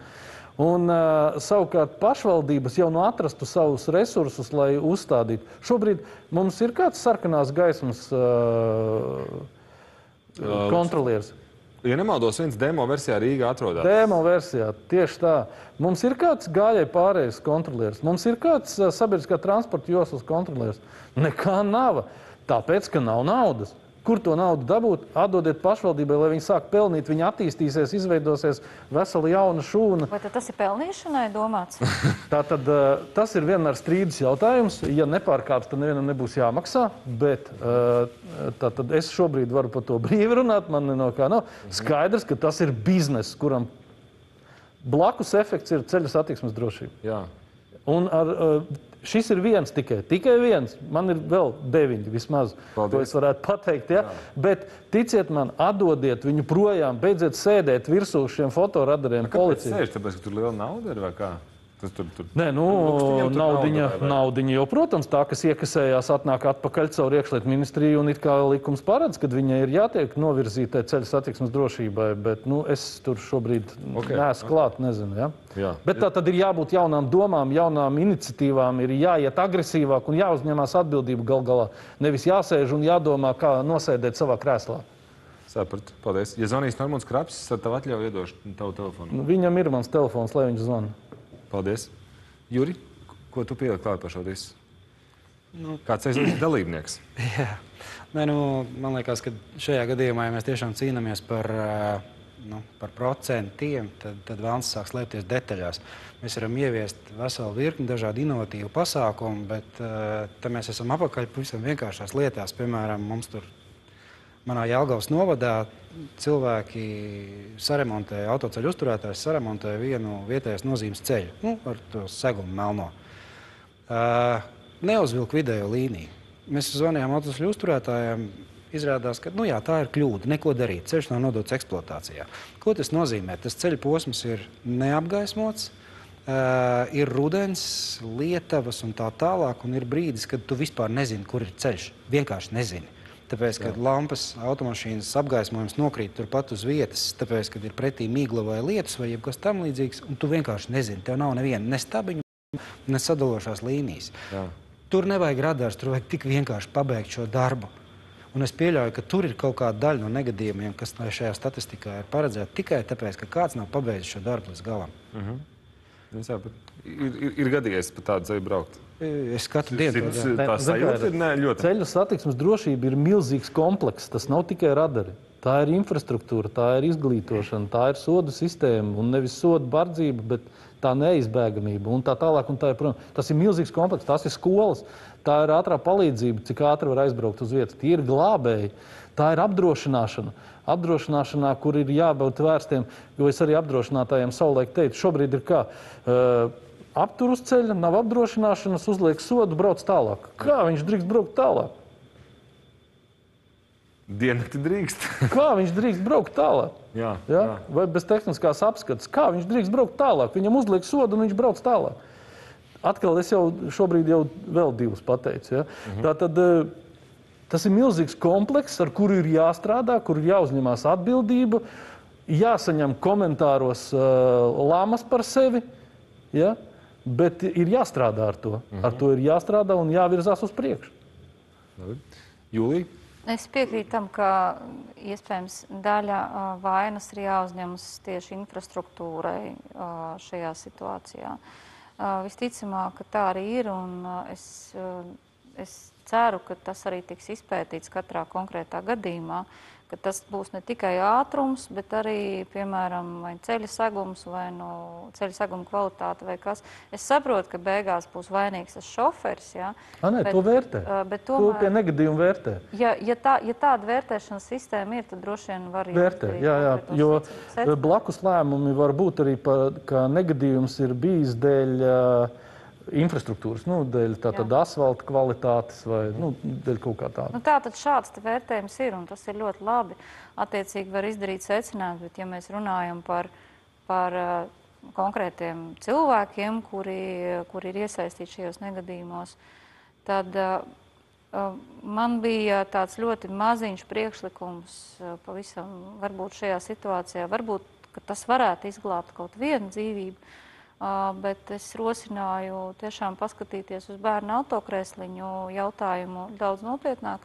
Un savukārt pašvaldības jau atrastu savus resursus, lai uzstādītu. Šobrīd mums ir kāds sarkanās gaismas kontrolieris. Ja nemaldos, viens demo versijā Rīgā atrodas. Demo versijā, tieši tā. Mums ir kāds gājēji pārējais kontrolieris. Mums ir kāds sabiedriskā transporta joslas kontrolieris. Nekā nav. Tāpēc, ka nav naudas. Kur to naudu dabūt? Atdodiet pašvaldībai, lai viņi sāk pelnīt, viņi attīstīsies, izveidosies vesela jauna šūna. Vai tad tas ir pelnīšanai domāts? Tātad tas ir vienmēr strīdus jautājums. Ja nepārkāps, tad nevienam nebūs jāmaksā, bet tātad es šobrīd varu par to brīvi runāt, man no kā nav. Skaidrs, ka tas ir bizness, kuram blakus efekts ir ceļu satiksmes drošība. Jā. Un šis ir viens tikai viens. Man ir vēl 9 vismaz, to es varētu pateikt. Ja? Bet ticiet man, atdodiet viņu projām, beidziet sēdēt virsū šiem fotoradariem policijai. Kāpēc sēž? Tāpēc, ka tur liela nauda ir vai kā? Nē, naudiņa jau, protams, tā, kas iekasējās, atnāk atpakaļ caur iekšlietu ministriju un it kā likums paredz, kad viņai ir jātiek novirzītai ceļu satiksmes drošībai, bet es tur šobrīd neesmu klāt, nezinu. Ja? Jā. Bet tā tad ir jābūt jaunām domām, jaunām iniciatīvām, ir jāiet agresīvāk un jāuzņemās atbildību gal galā. Nevis jāsēž un jādomā, kā nosēdēt savā krēslā. Sapratu, paldies. Ja zvanīs Normūns Krapss, ar tavu atļauju iedošu tavu telefonu. Viņam ir mans telefons, lai viņš zvana. Paldies. Juri, ko tu pieliki klāt par šo visu? Kāds ir dalībnieks? Jā. Nē, man liekas, ka šajā gadījumā, ja mēs tiešām cīnāmies par procentiem, tad vēlams sāk slēpties detaļās. Mēs varam ieviest veselu virkni dažādu inovatīvu pasākumu, bet te mēs esam apakaļ pavisam vienkāršās lietās. Piemēram, mums tur manā Jelgavas novadā cilvēki saremontēja, autoceļu uzturētājs saremontēja vienu vietējas nozīmes ceļu, ar to segumu melno. Neuzvilk vidējo līniju. Mēs zvanījām autoceļu uzturētājiem, izrādās, ka tā ir kļūda, neko darīt, ceļš nav nodots eksploatācijā. Ko tas nozīmē? Tas ceļa posms ir neapgaismots, ir rudens, lietavas un tā tālāk, un ir brīdis, kad tu vispār nezini, kur ir ceļš. Vienkārši nezini. Tāpēc, kad lampas, automašīnas apgaismojums nokrīt turpat uz vietas, tāpēc, kad ir pretī migla vai lietus vai jebkas tam līdzīgs, un tu vienkārši nezini, tev nav neviena ne stabiņu, ne sadalošās līnijas. Jā. Tur nevajag radars, tur vajag tik vienkārši pabeigt šo darbu. Un es pieļauju, ka tur ir kaut kāda daļa no negadījumiem, kas šajā statistikā ir paredzēta tikai tāpēc, ka kāds nav pabeidzis šo darbu līdz galam. Ir gadījies pa tādu ceļu braukt? Es katru dienu tā sajūta ir ļoti. Ceļu satiksmes drošība ir milzīgs komplekss. Tas nav tikai radari. Tā ir infrastruktūra, tā ir izglītošana, tā ir sodu sistēma un nevis sodu bardzība, bet tā neizbēgamība un tā tālāk un tā joprojām. Tas ir milzīgs komplekss, tās ir skolas, tā ir ātrā palīdzība, cik ātri var aizbraukt uz vietas. Tie ir glābēji, tā ir apdrošināšana. Apdrošināšanā, kur ir jābūt vērstiem, jo es arī apdrošinātājiem savulaik teicu, šobrīd ir kā aptur uz ceļa, nav apdrošināšanas, uzliek sodu, brauc tālāk. Kā viņš drīkst braukt tālāk? Dienakti drīkst. Kā viņš drīkst braukt tālāk? Jā. Vai bez tehniskās apskates? Kā viņš drīkst braukt tālāk? Viņam uzliek sodu un viņš brauc tālāk. Atkal es jau šobrīd jau vēl divus pateicu. Ja? Tātad tas ir milzīgs komplekss, ar kuru ir jāstrādā, kur ir jāuzņemās atbildība, jāsaņem komentāros lamas par sevi, ja? Bet ir jāstrādā ar to. Ar to ir jāstrādā un jāvirzās uz priekšu. Jūlija? Es piekrītu tam, ka iespējams daļa vainas ir jāuzņemas tieši infrastruktūrai šajā situācijā. Visticamāk, ka tā arī ir, un es ceru, ka tas arī tiks izpētīts katrā konkrētā gadījumā, ka tas būs ne tikai ātrums, bet arī, piemēram, vai ceļa segums, vai ceļa seguma kvalitāte, vai kas. Es saprotu, ka beigās būs vainīgs tas šoferis, jā. To vērtē. To pie negadījuma vērtē. Ja tāda vērtēšanas sistēma ir, tad droši vien var vērtē, jo blakus lēmumi var būt arī, ka negadījums ir bijis dēļ infrastruktūras, dēļ tātad asfalta kvalitātes vai dēļ kaut kā tāda. Tātad šāds vērtējums ir, un tas ir ļoti labi. Attiecīgi var izdarīt secinājumus, bet ja mēs runājam par konkrētiem cilvēkiem, kuri ir iesaistīti šajos negadījumos, tad man bija tāds ļoti maziņš priekšlikums pavisam varbūt šajā situācijā. Varbūt, ka tas varētu izglābt kaut vienu dzīvību, bet es rosināju tiešām paskatīties uz bērnu autokrēsliņu jautājumu daudz nopietnāk.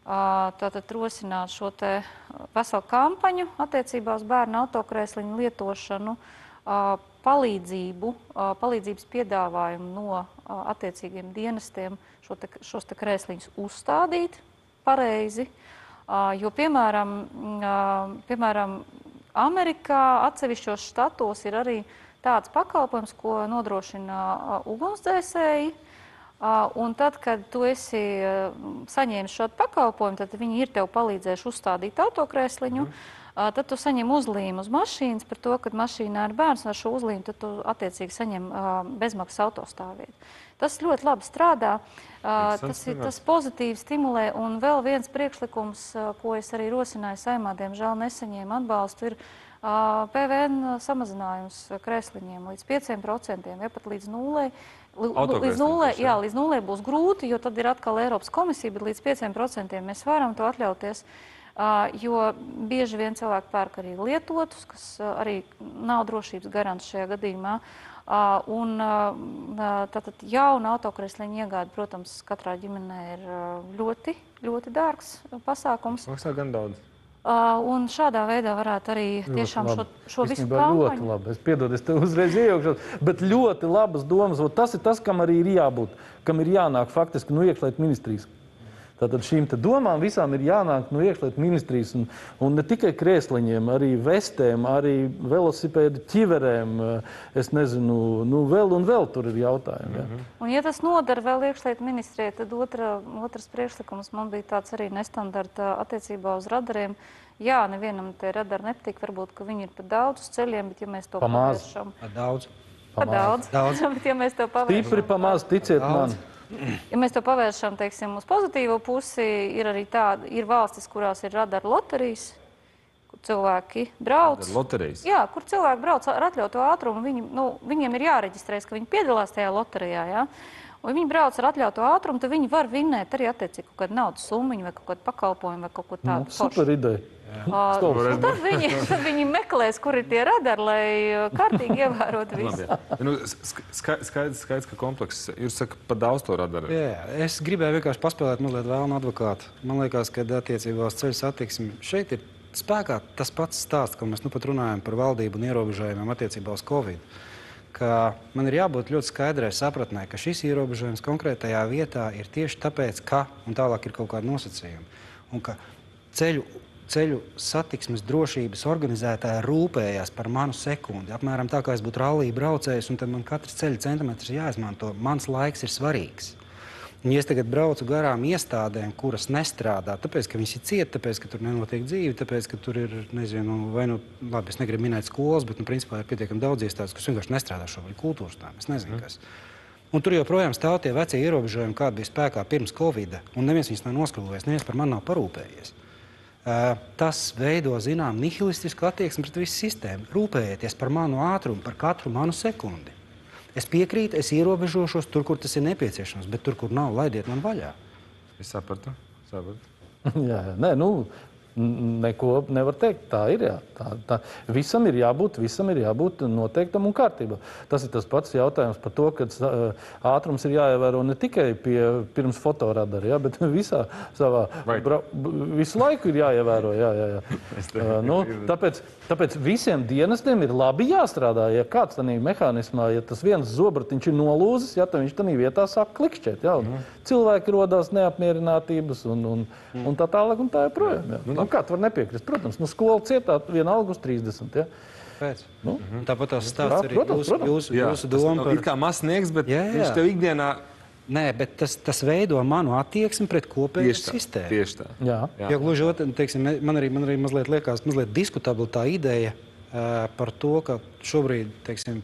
Tātad rosināt šo te veselu kampaņu attiecībā uz bērnu autokrēsliņu lietošanu, palīdzības piedāvājumu no attiecīgiem dienestiem šos te krēsliņus uzstādīt pareizi, jo, piemēram, Amerikā atsevišķos štatos ir arī tāds pakalpojums, ko nodrošina ugunsdzēsēji, un tad, kad tu esi saņēmis šo pakalpojumu, tad viņi ir tev palīdzējuši uzstādīt autokrēsliņu, tad tu saņem uzlīmu uz mašīnas par to, kad mašīnā ir bērns, un ar šo uzlīmu tad tu attiecīgi saņem bezmaksas autostāvvietu. Tas ļoti labi strādā, tas pozitīvi stimulē, un vēl viens priekšlikums, ko es arī rosināju Saeimā, diemžēl nesaņēmu atbalstu, ir PVN samazinājums krēsliņiem līdz 5%, ja pat līdz 0. Līdz 0 būs grūti, jo tad ir atkal Eiropas komisija, bet līdz 5% mēs varam to atļauties, jo bieži vien cilvēki pērk arī lietotus, kas arī nav drošības garants šajā gadījumā. Un tātad jauna autokrēsliņa iegāde, protams, katrā ģimenē ir ļoti, ļoti dārgs pasākums. Maksā gan daudz. Un šādā veidā varētu arī tiešām šo visu Īstenībā kampaņu. ļoti labi. Es piedodu, es tev uzreiz iejaukšos, bet ļoti labas domas. Tas ir tas, kam arī ir jābūt, kam ir jānāk faktiski no iekšlietu ministrijas. Tātad šīm te domām visām ir jānāk no iekšlietu ministrijas un ne tikai krēsliņiem, arī vestēm, arī velosipēdu ķiverēm, es nezinu, vēl un vēl tur ir jautājumi. Ja? Un ja tas nodara vēl iekšlietu ministrijai, tad otrs priekšlikums man bija tāds arī nestandarta attiecībā uz radariem. Jā, nevienam te radari nepatīk, varbūt, ka viņi ir pa daudz uz ceļiem, bet ja mēs to pavēršam... Daudz. Pa daudz. Bet ja mēs to pavēršam... Stipri pa maz, ticiet man. Ja mēs to pavēršam, teiksim, uz pozitīvo pusi, ir arī tāda, ir valstis, kurās ir radara loterijas, kur cilvēki brauc. Loterijas? Jā, kur cilvēki brauc ar atļautu ātrumu, viņiem ir jāreģistrēs, ka viņi piedalās tajā loterijā, jā. Un viņi brauc ar atļautu ātrumu, tad viņi var vinnēt arī attiecīgi kaut kādu naudas summiņu vai kaut kādu pakalpojumu vai kaut ko tādu. Super ideja. Tad viņi meklēs, kur ir tie radari, lai kārtīgi ievērotu visu. Skaidrs, ka komplekss ir, saka, pa daudz to radaru. Jā, es gribēju vienkārši paspēlēt mazliet vēlnu advokātu. Man liekas, ka attiecībā uz ceļu satiksmi šeit ir spēkā tas pats stāsts, ko mēs nu pat runājam par valdību un ierobežojumiem attiecībā uz Covid. Ka man ir jābūt ļoti skaidrai sapratnē, ka šis ierobežojums konkrētajā vietā ir tieši tāpēc, ka, un tālāk ir kaut kādi nosacījumi, un ka ceļu satiksmes drošības organizētāji rūpējās par manu sekundi. Apmēram tā, kā es būtu rallija braucējs, un tad man katrs ceļa centimetrs jāizmanto. Mans laiks ir svarīgs. Un ja es tagad braucu garām iestādēm, kuras nestrādā, tāpēc, ka viņas ir cieta, tāpēc, ka tur nenotiek dzīve, tāpēc, ka tur ir, nezinu, vai labi, es negribu minēt skolas, bet, principā ir pietiekami daudz iestādes, kas vienkārši nestrādā šobrīd kultūras tām. Es nezinu, kas. Un tur joprojām stāv tie vecie ierobežojumi, kādi bija spēkā pirms Covida, un neviens viņus nav noskrūvējis, neviens par mani nav parūpējies. Tas veido, zinām, nihilistisku attieksmi pret visu sistēmu. Rūpējieties par manu ātrumu, par katru manu sekundi. Es piekrītu, es ierobežošos tur, kur tas ir nepieciešams, bet tur, kur nav, laidiet man vaļā. Es sapratu. Jā, nē, neko nevar teikt. Tā ir, jā. Visam ir jābūt noteiktam un kārtībā. Tas ir tas pats jautājums par to, ka ātrums ir jāievēro ne tikai pirms fotoradara, jā, bet visā savā... Visu laiku ir jāievēro, jā. Tāpēc visiem dienestiem ir labi jāstrādā. Ja kāds tādā mehānismā, ja tas viens zobratiņš ir nolūzis, jā, tad viņš tādā vietā sāk klikšķēt. Jā, cilvēki rodās neapmierinātības un tā tālāk un tā joprojām. Jā. Kā tu var nepiekrist? Protams, skola cietā vienalga uz 30. Ja? Pēc. Tāpat tās stāsts arī jūsu doma par... Ir kā mazs sniegs, bet viņš tev ikdienā... Nē, bet tas veido manu attieksmi pret kopējo sistēmu. Tieši tā. Jo gluži otrādi, teiksim, man arī mazliet liekas, mazliet diskutabla tā ideja par to, ka šobrīd, teiksim,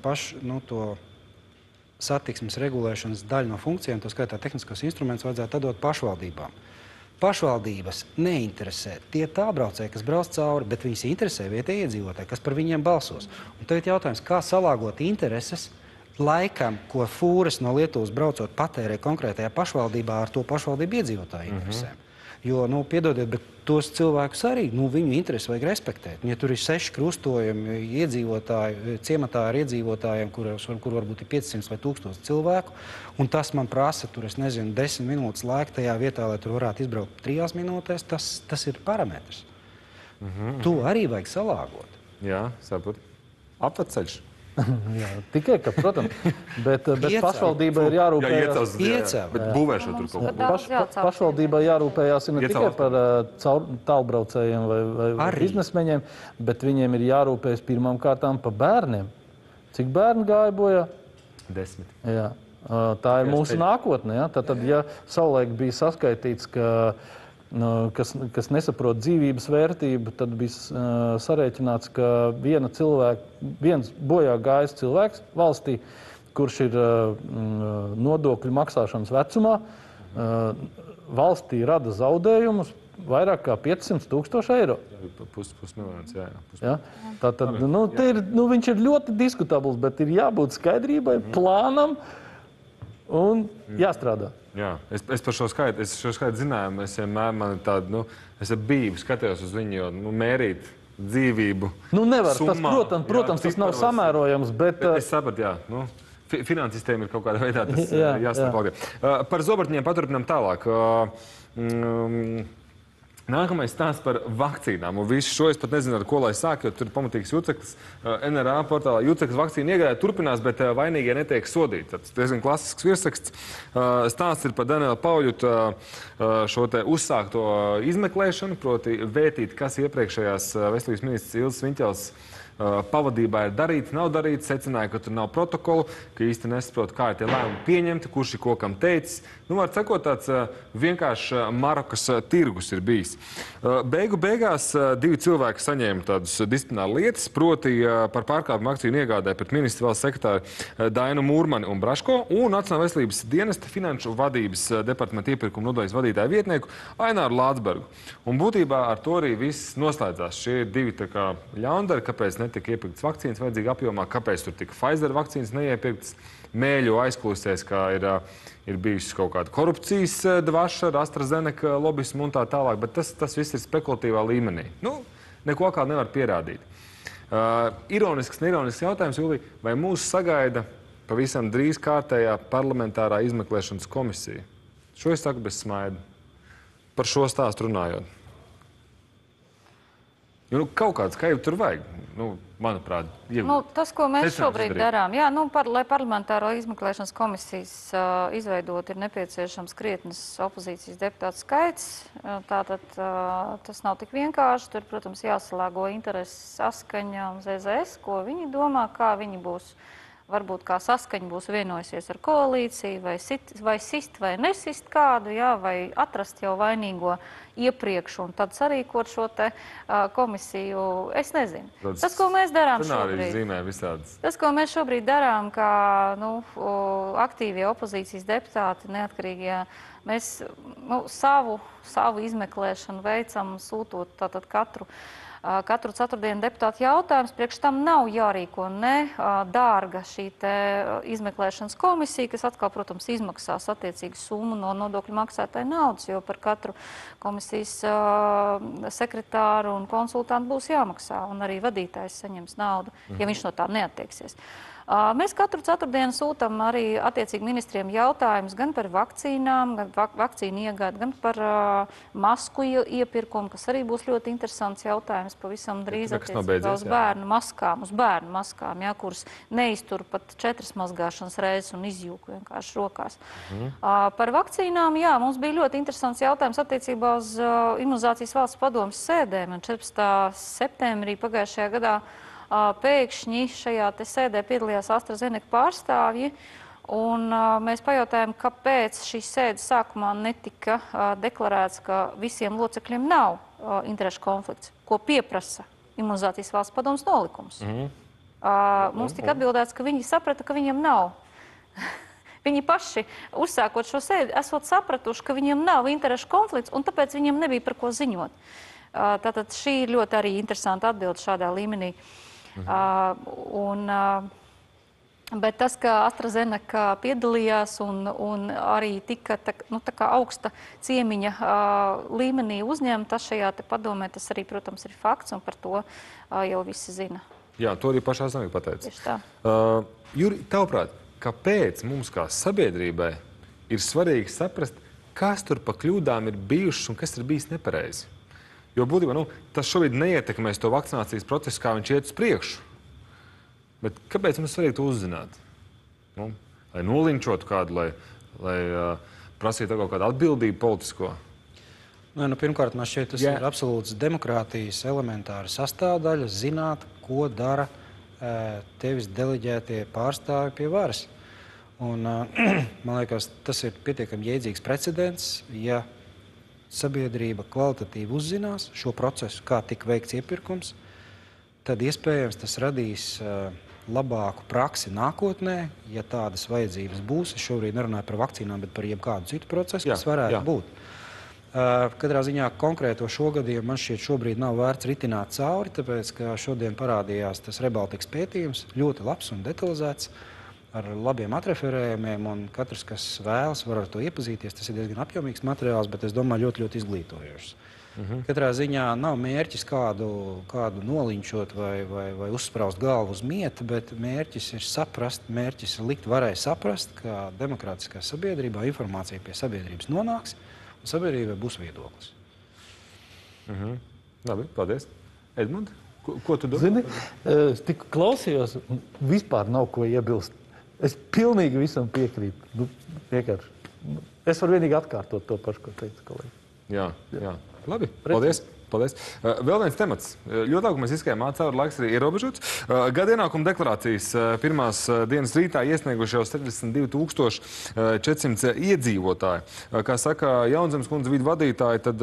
to satiksmes regulēšanas daļu no funkcijām, to skaitā tehniskos instrumentus, vajadzētu atdot pašvaldībām. Pašvaldības neinteresē tie tābraucēji, kas brauc cauri, bet viņas interesē vietējie iedzīvotāji, kas par viņiem balsos. Un tagad jautājums, kā salāgot intereses laikam, ko fūres no Lietuvas braucot patērē konkrētajā pašvaldībā ar to pašvaldību iedzīvotāju interesēm. Jo, piedodiet, bet tos cilvēkus arī, viņu interesi vajag respektēt. Ja tur ir 6 krustojumi iedzīvotāji, ciematā ar iedzīvotājiem, kur varbūt ir 500 vai 1000 cilvēku, un tas man prasa, tur, es nezinu, 10 minūtes laika tajā vietā, lai tur varētu izbraukt 3 minūtēs, tas ir parametrs. To arī vajag salāgot. Jā, sapratu. Apveceļš. Jā, tikai, ka, protams, bet pašvaldībai ir jārūpējās... Bet būvēšot tur kaut ko. Pašvaldībai jārūpējās ne tikai par tālbraucējiem vai biznesmeņiem, bet viņiem ir jārūpējas pirmām kārtām par bērniem. Cik bērni gāja bojā? 10. Jā. Tā ir mūsu nākotne. Ja? Tad, ja savulaik bija saskaitīts, kas nesaprot dzīvības vērtību, tad bija sarēķināts, ka viens bojā gājis cilvēks valstī, kurš ir nodokļu maksāšanas vecumā, valstī rada zaudējumus vairāk kā 500,000 eiro. Pusmiljons, jā. Ja? Tātad, viņš ir ļoti diskutabls, bet ir jābūt skaidrībai, plānam un jāstrādā. Jā, es par šo skaitu zinājumu, es vienmēr es ar bību skatījos uz viņu, jo mērīt dzīvību nevar, summā. Protams, tas nav samērojams, bet... Es sapratu, jā, finansistēm ir kaut kādā veidā tas jāstāv. Par zobratiņiem paturpinām tālāk. Nākamais stāsts par vakcīnām. Un visu šo es pat nezinu, ar ko lai sāk, jo tur ir pamatīgs juceklis. NRA portālā juceklis vakcīna iegāja turpinās, bet vainīgie netiek sodīti. Tas diezgan klasisks virsraksts. Stāsts ir par Daniela Pauļuta šo te uzsākto izmeklēšanu, proti vērtīt, kas iepriekšējās veselības ministrs Ilzes Viņķels pavadībā ir darīts, nav darīts, secināja, ka tur nav protokolu, ka īsti nesaprot, kā ir tie lēmumi pieņemti, kurš ir ko kam teicis. Nu, var sakot, tāds vienkārši Marokas tirgus ir bijis. Beigās divi cilvēki saņēma tādas disciplināru lietas, proti par pārkāpumu vakcīnu iegādē pret ministru valsts sekretāru Dainu Mūrmani un Braško un Nacionālā veselības dienesta finanšu vadības departamenta iepirkuma nodaļas vadītāju vietnieku Aināru Lācbergu. Un būtībā ar to arī viss noslēdzās. Šie ir divi tā kā ļaundari, kāpēc netika iepirktas vakcīnas vajadzīga apjomā, kāpēc tur tika Pfizer vakcīnas neiepirktas, mēļu aizkulisēs, kā ir bijusi kaut kāda korupcijas dvaša ar AstraZeneca lobismu un tā tālāk, bet tas viss ir spekulatīvā līmenī. Nu, neko kā nevar pierādīt. Ironisks, neironisks jautājums, Julija, vai mūs sagaida pavisam drīz kārtējā parlamentārā izmeklēšanas komisija? Šo es saku bez smaida. Par šo stāstu runājot. Jo, kaut kādu skaidru tur vajag, manuprāt. Tas, ko mēs šobrīd darām, lai parlamentāro izmeklēšanas komisijas izveidot, ir nepieciešams krietnes opozīcijas deputātu skaits. Tātad tas nav tik vienkārši. Tur, protams, jāsalāgo intereses saskaņa un ZZS, ko viņi domā, kā viņi būs. Varbūt kā saskaņa būs vienojusies ar koalīciju, vai sist vai nesist kādu, vai atrast jau vainīgo iepriekš un tad sarīkot šo te komisiju. Es nezinu. Tas, ko mēs darām šobrīd, kā aktīvie opozīcijas deputāti, neatkarīgie, mēs savu izmeklēšanu veicam, sūtot tātad katru ceturtdienu deputātu jautājums. Priekš tam nav jārīko dārga šī te izmeklēšanas komisija, kas atkal, protams, izmaksās attiecīgu summu no nodokļu maksātāja naudas, jo par katru komisijas sekretāru un konsultantu būs jāmaksā, un arī vadītājs saņems naudu, ja viņš no tā neattieksies. Mēs katru ceturtdienu sūtam arī attiecīgi ministriem jautājumus gan par vakcīnām, gan vakcīnu iegādi, gan par masku iepirkumu, kas arī būs ļoti interesants jautājums pavisam drīz attiecībā uz bērnu maskām, kuras neiztur pat 4 mazgāšanas reizes un izjūku vienkārši rokās. Par vakcīnām, mums bija ļoti interesants jautājums attiecībā uz imunizācijas valsts padomes sēdēm. 14. septembrī pagājušajā gadā pēkšņi šajā te sēdē piedalījās AstraZeneca pārstāvji, un mēs pajautājām, kāpēc šīs sēdes sākumā netika deklarēts, ka visiem locekļiem nav interešu konflikts, ko pieprasa imunizācijas valsts padomes nolikums. Mums tika atbildēts, ka viņi saprata, ka viņiem nav. Viņi paši, uzsākot šo sēdi, esot sapratuši, ka viņiem nav interešu konflikts, un tāpēc viņiem nebija par ko ziņot. Tātad šī ir ļoti arī interesanta atbilde šādā līmenī. Bet tas, ka AstraZeneca piedalījās un arī tika tā kā augsta ciemiņa līmenī uzņemta šajā te padomē, tas arī, protams, ir fakts, un par to jau visi zina. Jā, to arī pašā AstraZeneca pateica. Tieši tā. Juri, tavuprāt, kāpēc mums kā sabiedrībai ir svarīgi saprast, kas tur pa kļūdām ir bijušas un kas ir bijis nepareizi? Jo būtībā tas šobrīd neietekmēs to vakcinācijas procesu, kā viņš iet uz priekšu. Bet kāpēc mums svarīgi to uzzināt? Lai nolinčotu kādu, lai prasītu kaut kādu atbildību politisko? Pirmkārt, man šķiet, tas ir absolūts demokrātijas elementāra sastāvdaļa, zināt, ko dara tevis deleģētie pārstāvi pie varas. Un, man liekas, tas ir pietiekami jēdzīgs precedents, ja sabiedrība kvalitatīvi uzzinās šo procesu, kā tika veikts iepirkums, tad iespējams tas radīs labāku praksi nākotnē, ja tādas vajadzības būs. Es šobrīd nerunāju par vakcīnām, bet par jebkādu citu procesu, kas varētu būt. Katrā ziņā konkrēto šo gadījumu man šķiet šobrīd nav vērts ritināt cauri, tāpēc, ka šodien parādījās tas Rebaltikas pētījums, ļoti labs un detalizēts, ar labiem atreferējumiem, un katrs, kas vēlas, var ar to iepazīties. Tas ir diezgan apjomīgs materiāls, bet es domāju ļoti, ļoti izglītojošs. Katrā ziņā nav mērķis kādu noliņšot vai uzspraust galvu uz mieta, bet mērķis ir saprast, mērķis ir likt varai saprast, ka demokrātiskā sabiedrībā informācija pie sabiedrības nonāks, un sabiedrībai būs viedoklis. Labi, paldies. Edmund, ko tu domā? Zini, es tik klausījos, vispār nav ko iebilst. Es pilnīgi visam piekrītu. Vienkārši. Es varu vienīgi atkārtot to pašu, ko teica kolēģi. Jā. Labi, paldies. Vēl viens temats. Ļoti labi, ka mēs izskajām cauri, laiks ir ierobežots. Gada ienākuma deklarācijas pirmās dienas rītā iesnieguši jau 72,400 iedzīvotāji. Kā saka Jaunzemes kundze vidu vadītāji, tad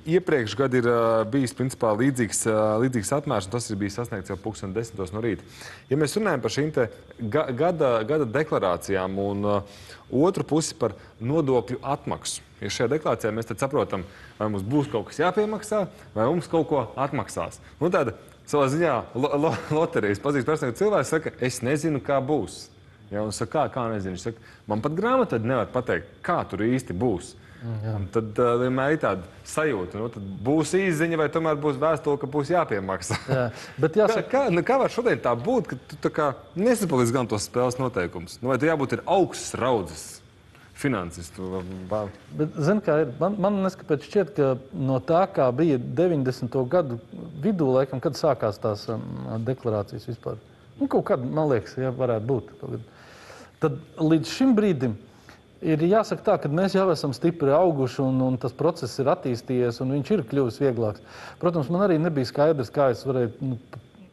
iepriekš gadu ir bijis principā līdzīgs apmērs, un tas ir bijis sasniegts jau 10:00 no rīta. Ja mēs runājam par šīm te gada deklarācijām un otru pusi par nodokļu atmaksu, ja šajā deklarācijā mēs tad saprotam, vai mums būs kaut kas jāpiemaksā, vai mums kaut ko atmaksās. Nu tāda savā ziņā loterijas pazīst personīgi cilvēks saka, es nezinu, kā būs. Ja, un saka, kā nezinu? Viņš saka, man pat grāmatā nevar pateikt, kā tur īsti būs. Un tad vienmēr ir tāda sajūta, nu, tad būs izziņa, vai tomēr būs vēstule, ka būs jāpiemaksā. Jā, bet jāsaka... Kā var šodien tā būt, ka tu tā kā nesapildīsi gan tos spēles noteikumus? Nu, vai tu jābūt ir augsts raudzes finansistu? Bet, zini, kā ir? Man neskapēc šķiet, ka no tā, kā bija 90. gadu vidū, laikam, kad sākās tās deklarācijas vispār. Nu, kaut kad, man liekas, jā, varētu būt. Tad līdz šim brīdim ir jāsaka tā, ka mēs jau esam stipri auguši un tas process ir attīstījies un viņš ir kļuvis vieglāks. Protams, man arī nebija skaidrs, kā es varēju,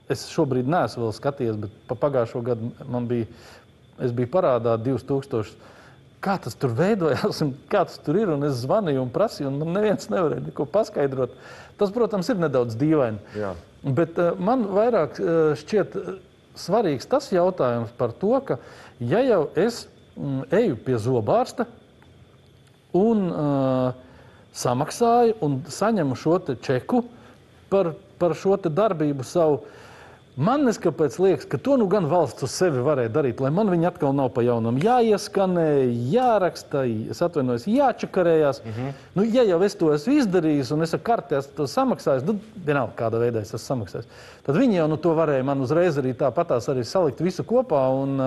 es šobrīd neesmu vēl skatījies, bet pa pagājušo gadu es biju parādā 2000. Kā tas tur veidojās un kā tas tur ir, un es zvanīju un prasīju, un man neviens nevarēja neko paskaidrot. Tas, protams, ir nedaudz dīvaini. Jā. Bet man vairāk šķiet svarīgs tas jautājums par to, ka ja jau es eju pie zobārsta un samaksāju un saņemu šo te čeku par šo te darbību savu, man neskapēc liekas, ka to nu gan valsts uz sevi varēja darīt, lai man viņi atkal nav pa jaunam jāieskanē, jāraksta, es atvainojos, jāčakarējās. Nu, ja jau es to esmu izdarījis un es ar karti esmu to samaksājis, nu, vienalga kādā veidā es esmu samaksājis, tad viņi jau to varēja man uzreiz arī tāpatās arī salikt visu kopā un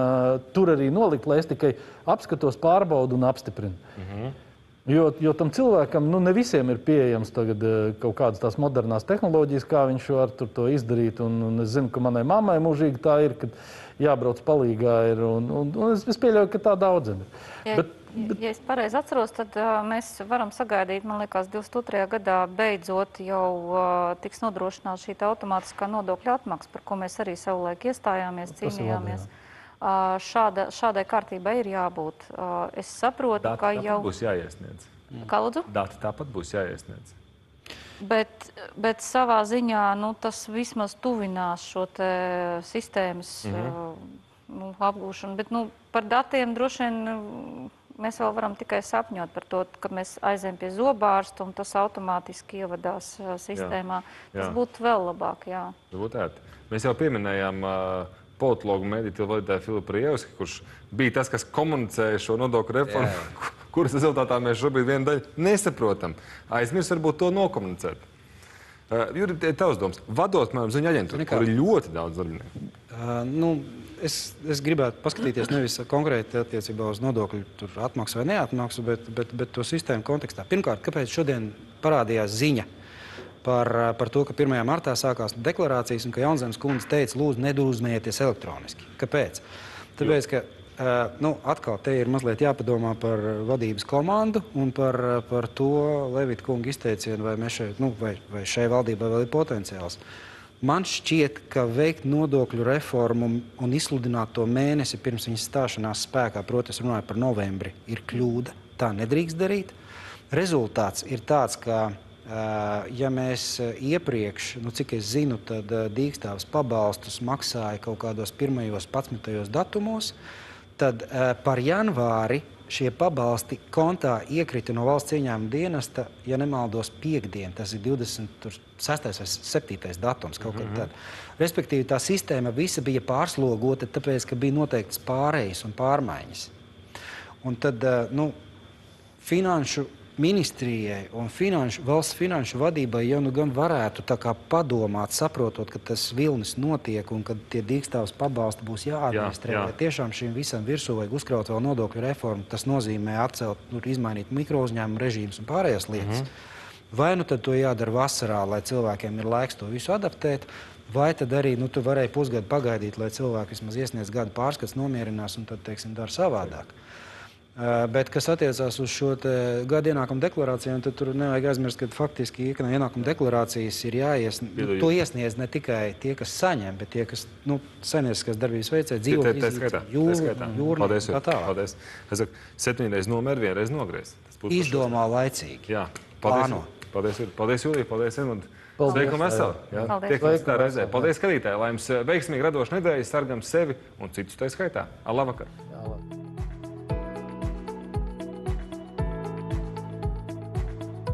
tur arī nolikt, lai es tikai apskatos, pārbaudu un apstiprinu. Jo tam cilvēkam, nu, ne visiem ir pieejams tagad kaut kādas tās modernās tehnoloģijas, kā viņš var tur to izdarīt, un es zinu, ka manai mammai mūžīgi tā ir, kad jābrauc palīgā ir, un es pieļauju, ka tā daudziem ir. Ja es pareizi atceros, tad mēs varam sagaidīt, man liekas, 2002. gadā beidzot jau tiks nodrošināt šī automātiskā nodokļa atmaksa, par ko mēs arī savulaik iestājāmies, cīnījāmies. Šādai kārtībai ir jābūt. Es saprotu, ka jau... Dati tāpat būs jāiesniedz. Kā lūdzu? Dati tāpat būs jāiesniedz. Bet savā ziņā, nu, tas vismaz tuvinās šo te sistēmas apgūšanu. Bet, nu, par datiem droši vien mēs vēl varam tikai sapņot par to, ka mēs aizējam pie zobārsta un tas automātiski ievadās sistēmā. Tas būtu vēl labāk, jā. Tas būtu ērti. Mēs jau pieminējām politologu mediju vadītāju Filipu Rievski, kurš bija tas, kas komunicēja šo nodokļu reformu, kuras rezultātā mēs šobrīd vienu daļu nesaprotam. Aizmirst varbūt to nokomunicēt. Juri, tavs domas. Vadot, piemēram, ziņu aģentūru, kur ir ļoti daudz darbinieku. Es gribētu paskatīties nevis konkrēti attiecībā uz nodokļu atmaksu vai neatmaksu, bet to sistēmu kontekstā. Pirmkārt, kāpēc šodien parādījās ziņa par to, ka 1. martā sākās deklarācijas un ka Jaunzemes kundze teica, lūdzu, nedūzmējieties elektroniski. Kāpēc? Tāpēc, ka atkal te ir mazliet jāpadomā par vadības komandu un par to Levita kunga izteicienu, vai šai valdībai vēl ir potenciāls. Man šķiet, ka veikt nodokļu reformu un izsludināt to mēnesi pirms viņas stāšanās spēkā, proti es runāju par novembri, ir kļūda. Tā nedrīkst darīt. Rezultāts ir tāds, ka ja mēs iepriekš, cik es zinu, tad dīkstāvs pabalstus maksāja kaut kādos 1. 11. datumos, tad par janvāri šie pabalsti kontā iekrita no valsts ieņēmuma dienesta, ja nemaldos, piekdien, tas ir 26. vai 7. datums, kaut kad tad. Respektīvi, tā sistēma visa bija pārslogota, tāpēc, ka bija noteiktas pārējas un pārmaiņas. Un tad, finanšu ministrijai un valsts finanšu vadībai jau nu gan varētu tā kā padomāt, saprotot, ka tas vilnis notiek un ka tie dīkstāvs pabalsti būs jāadministrē. Ja tiešām šim visam virsū vajag uzkraut vēl nodokļu reformu, tas nozīmē atcelt, izmainīt mikrouzņēmumu režīmus un pārējās lietas. Vai nu tad to jādara vasarā, lai cilvēkiem ir laiks to visu adaptēt, vai tad arī tu varēji pusgadu pagaidīt, lai cilvēki vismaz iesniedz gadu pārskats, nomierinās un tad, teiksim, dara savādāk. Bet, kas attiecās uz šo gada ienākumu deklarācijām, tad tur nevajag aizmirst, ka faktiski ienākumu deklarācijas ir to iesniedz ne tikai tie, kas saņem, bet tie, kas saimnieciskās darbības veicēji, dzīvokļu izglītība, jūrnieki, tā tālāk. Paldies. Es saku, 7 reizes nomer, 1 reize nogriezt. Izdomā laicīgi. Jā. Plāno. Paldies, Julija, paldies, Edmund. Paldies. Sveikam veseli. Tiekamies tā reizē. Paldies, skatītāji. Lai jums veiksmīgi radoša nedēļa, sargam sevi un citus tā skaitā. Labvakar.